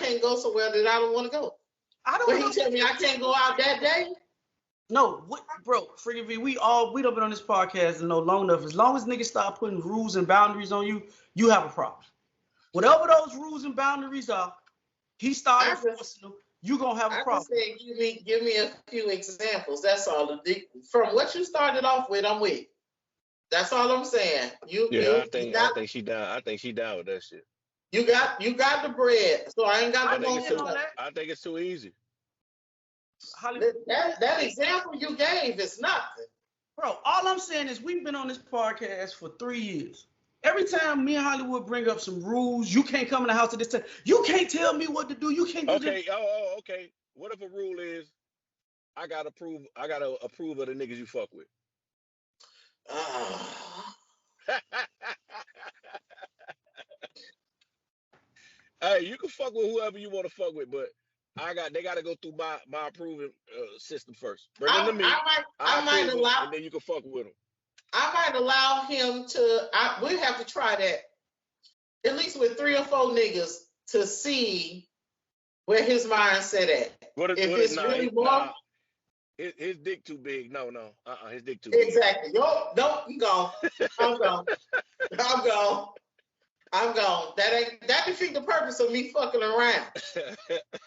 can't go somewhere that I don't want to go? Where he tell me I can't go out that day? No, what, bro, Freaky V, we done been on this podcast and know long enough. As long as niggas start putting rules and boundaries on you, you have a problem. Whatever those rules and boundaries are, he started forcing them. You gonna have a problem. I just said, give me a few examples. That's all. From what you started off with, I'm with. That's all I'm saying. I think she down. I think she down with that shit. You got the bread, so I ain't got to go for that. I think it's too easy. That example you gave is nothing. Bro, all I'm saying is we've been on this podcast for 3 years. Every time me and Hollywood bring up some rules, you can't come in the house at this time. You can't tell me what to do. You can't do this. Okay. What if a rule is I gotta approve of the niggas you fuck with? Hey, you can fuck with whoever you want to fuck with, but they gotta go through my approving system first. Bring them to me. I might allow, and then you can fuck with them. I might allow him to. We have to try that at least with 3 or 4 niggas to see where his mindset at. His dick too big. No. His dick too big. Exactly. I'm gone. I'm gone. That defeat the purpose of me fucking around.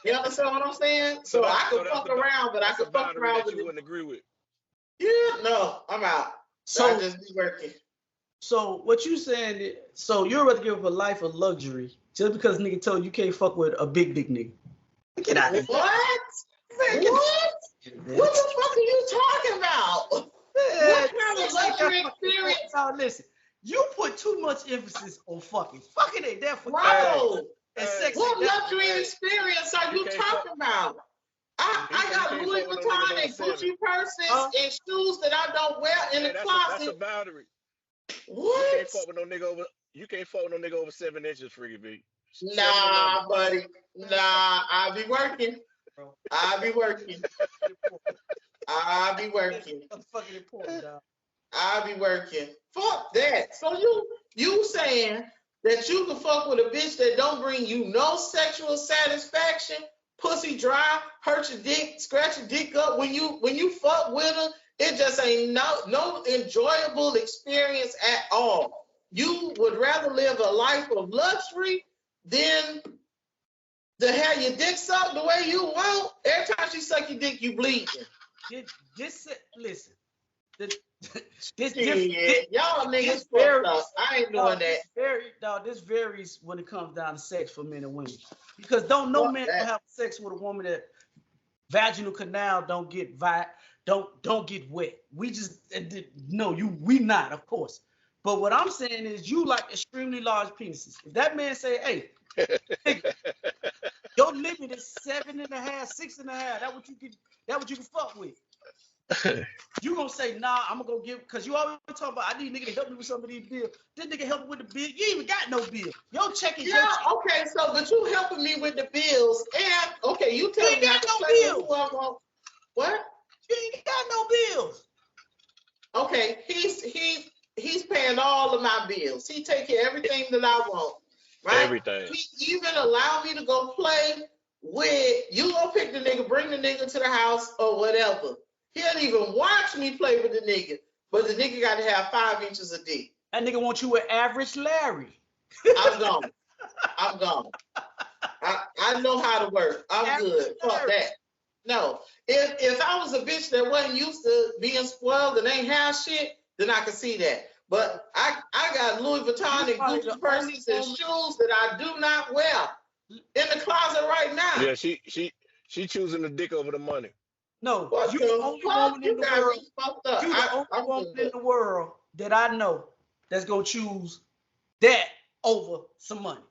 You understand what I'm saying? So I could fuck around, but I could fuck around that with you wouldn't agree with. Yeah, no, I'm out. So I just be working. So what you saying is, so you're about to give up a life of luxury just because nigga told you can't fuck with a big dick nigga. Get out of here. What? What? What the fuck are you talking about? What kind of luxury experience? Now listen, you put too much emphasis on fucking. Fucking ain't that for Bro, and sex. what luxury experience are you talking about? I got Louis Vuitton and Gucci purses and shoes that I don't wear in the closet. That's a boundary. What? You can't fuck with no nigga over 7 inches, Freaky B. Nah, buddy. Nah, I'll be working. I'll be working. I'll be working. That's fucking important, dog. I'll be working. Fuck that. So you saying that you can fuck with a bitch that don't bring you no sexual satisfaction, pussy dry, hurt your dick, scratch your dick up when you fuck with her, it just ain't no enjoyable experience at all. You would rather live a life of luxury than to have your dick sucked the way you want. Every time she suck your dick, you bleeding. Listen. Y'all niggas fucked up. I ain't doing that. This varies when it comes down to sex for men and women. Because no man can have sex with a woman that vaginal canal don't get get wet. We just we not, of course. But what I'm saying is you like extremely large penises. If that man say, hey, your limit is 7.5, 6.5. That what you can fuck with. You gonna say, nah, I'm gonna go give, because you always talk about I need a nigga to help me with some of these bills. This nigga help me with the bill. You ain't even got no bill. Your check is okay, so but you helping me with the bills and okay, you tell me I can play with whoever. What? You ain't got no bills. Okay, he's paying all of my bills. He take care of everything that I want. Right? Everything. He even allow me to go play with you. Go pick the nigga, bring the nigga to the house or whatever. He don't even watch me play with the nigga, but the nigga got to have 5 inches of dick. That nigga want you with average Larry. I'm gone. I'm gone. I know how to work. I'm good. Fuck that. No. If I was a bitch that wasn't used to being spoiled and ain't have shit, then I could see that. But I got Louis Vuitton and Gucci purses and shoes that I do not wear in the closet right now. Yeah, she choosing the dick over the money. No, you the only woman in the world. You the only woman in the world that I know that's gonna choose that over some money.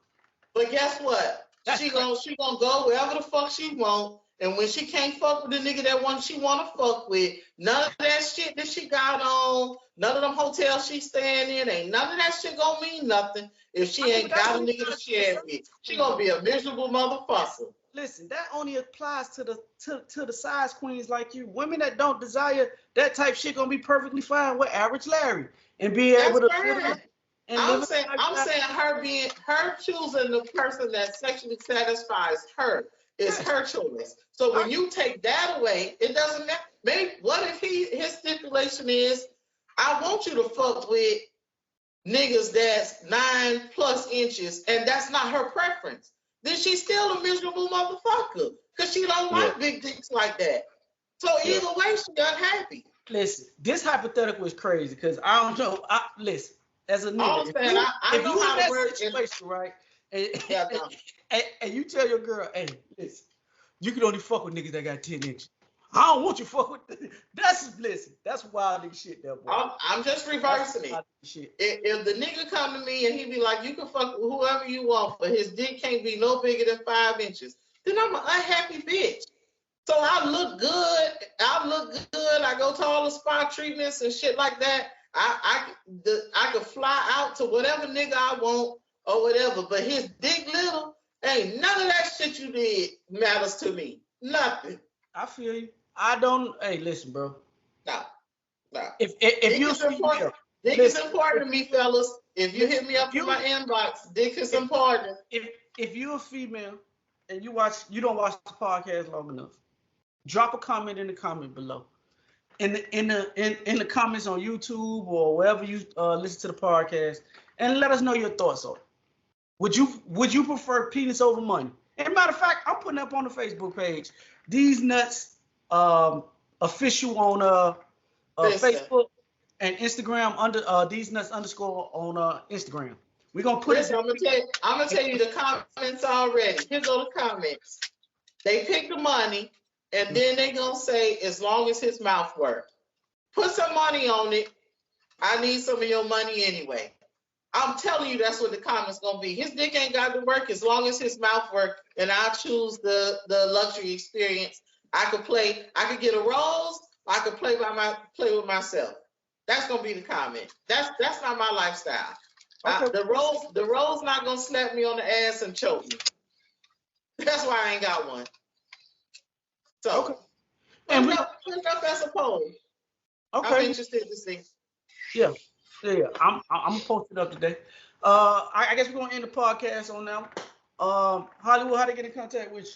But guess what? She gonna go wherever the fuck she want, and when she can't fuck with the nigga that she wanna fuck with, none of that shit that she got on, none of them hotels she staying in, ain't none of that shit gonna mean nothing if she ain't got a nigga to share with. She gonna be a miserable motherfucker. Listen, that only applies to the size queens like you. Women that don't desire that type shit gonna be perfectly fine with average Larry and be able to live. I'm saying her choosing the person that sexually satisfies her is her choice. So when you take that away, it doesn't matter. Maybe what if his stipulation is, I want you to fuck with niggas that's 9+ inches, and that's not her preference. Then she's still a miserable motherfucker because she don't like big dicks like that. So either way, she unhappy. Listen, this hypothetical is crazy because I don't know. Listen, as a nigga, if you in that situation, right, and you tell your girl, hey, listen, you can only fuck with niggas that got 10 inches. I don't want you to fuck with. That's wild nigga shit, there, boy. I'm just reversing it. If the nigga come to me and he be like, you can fuck with whoever you want, but his dick can't be no bigger than 5 inches, then I'm an unhappy bitch. So I look good. I go to all the spa treatments and shit like that. I could fly out to whatever nigga I want or whatever, but his dick little, ain't none of that shit you did matters to me. Nothing. I feel you. I don't. Hey, listen, bro. No. If you dick is important to me, fellas. If you hit me up in my inbox, dick is important. If you're a female and you don't watch the podcast long enough, drop a comment in the comment below. In the comments on YouTube or wherever you listen to the podcast, and let us know your thoughts on it. Would you prefer penis over money? And matter of fact, I'm putting up on the Facebook page, Theze Nutz official on Facebook and Instagram under Theze Nutz _ on Instagram. We're gonna put Listen, I'm gonna tell you the comments already. Here's all the comments. They pick the money, and then they gonna say, as long as his mouth work. Put some money on it. I need some of your money anyway. I'm telling you, that's what the comments gonna be. His dick ain't got to work as long as his mouth work, and I'll choose the luxury experience. I could get a rose. I could play with myself. That's gonna be the comment. That's not my lifestyle. Okay. The rose not gonna slap me on the ass and choke me. That's why I ain't got one. So, okay. And put it up as a poll. Okay. I'm interested to see. Yeah. I'm gonna post it up today. I guess we're gonna end the podcast on now. Hollywood, how to get in contact with you?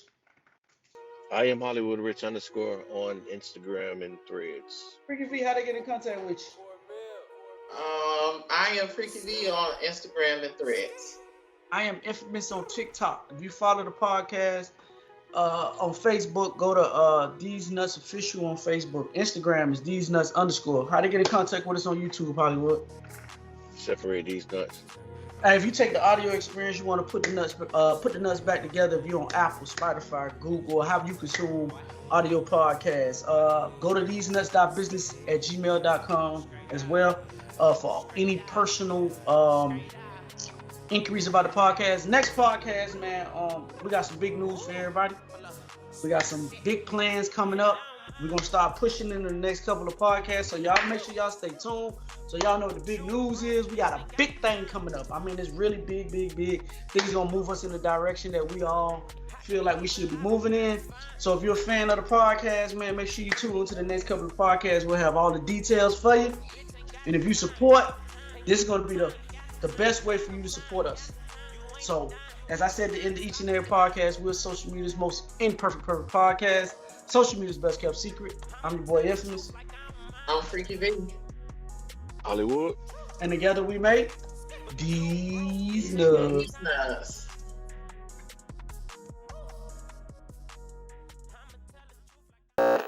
I am Hollywood Rich _ on Instagram and Threads. Freaky V, how to get in contact with you? I am Freaky V on Instagram and Threads. I am Infamous on TikTok. If you follow the podcast on Facebook, go to Theze Nutz official on Facebook. Instagram is Theze Nutz _ How to get in contact with us on YouTube, Hollywood? Separate these nuts. If you take the audio experience, you want to put the nuts back together. If you're on Apple, Spotify, Google, however you consume audio podcasts, go to thesenuts.business@gmail.com as well for any personal inquiries about the podcast. Next podcast, man, we got some big news for everybody. We got some big plans coming up. We're gonna start pushing into the next couple of podcasts, so y'all make sure y'all stay tuned so y'all know what the big news is. We got a big thing coming up. I mean, it's really big. Things gonna move us in the direction that we all feel like we should be moving in. So if you're a fan of the podcast, man, make sure you tune into the next couple of podcasts. We'll have all the details for you. And if you support, this is gonna be the best way for you to support us. So, as I said at the end of each and every podcast, we're social media's most imperfect podcast. Social media's best kept secret. I'm your boy Infamous. I'm Freaky V. Hollywood. And together we make Theze Nutz. Theze Nutz.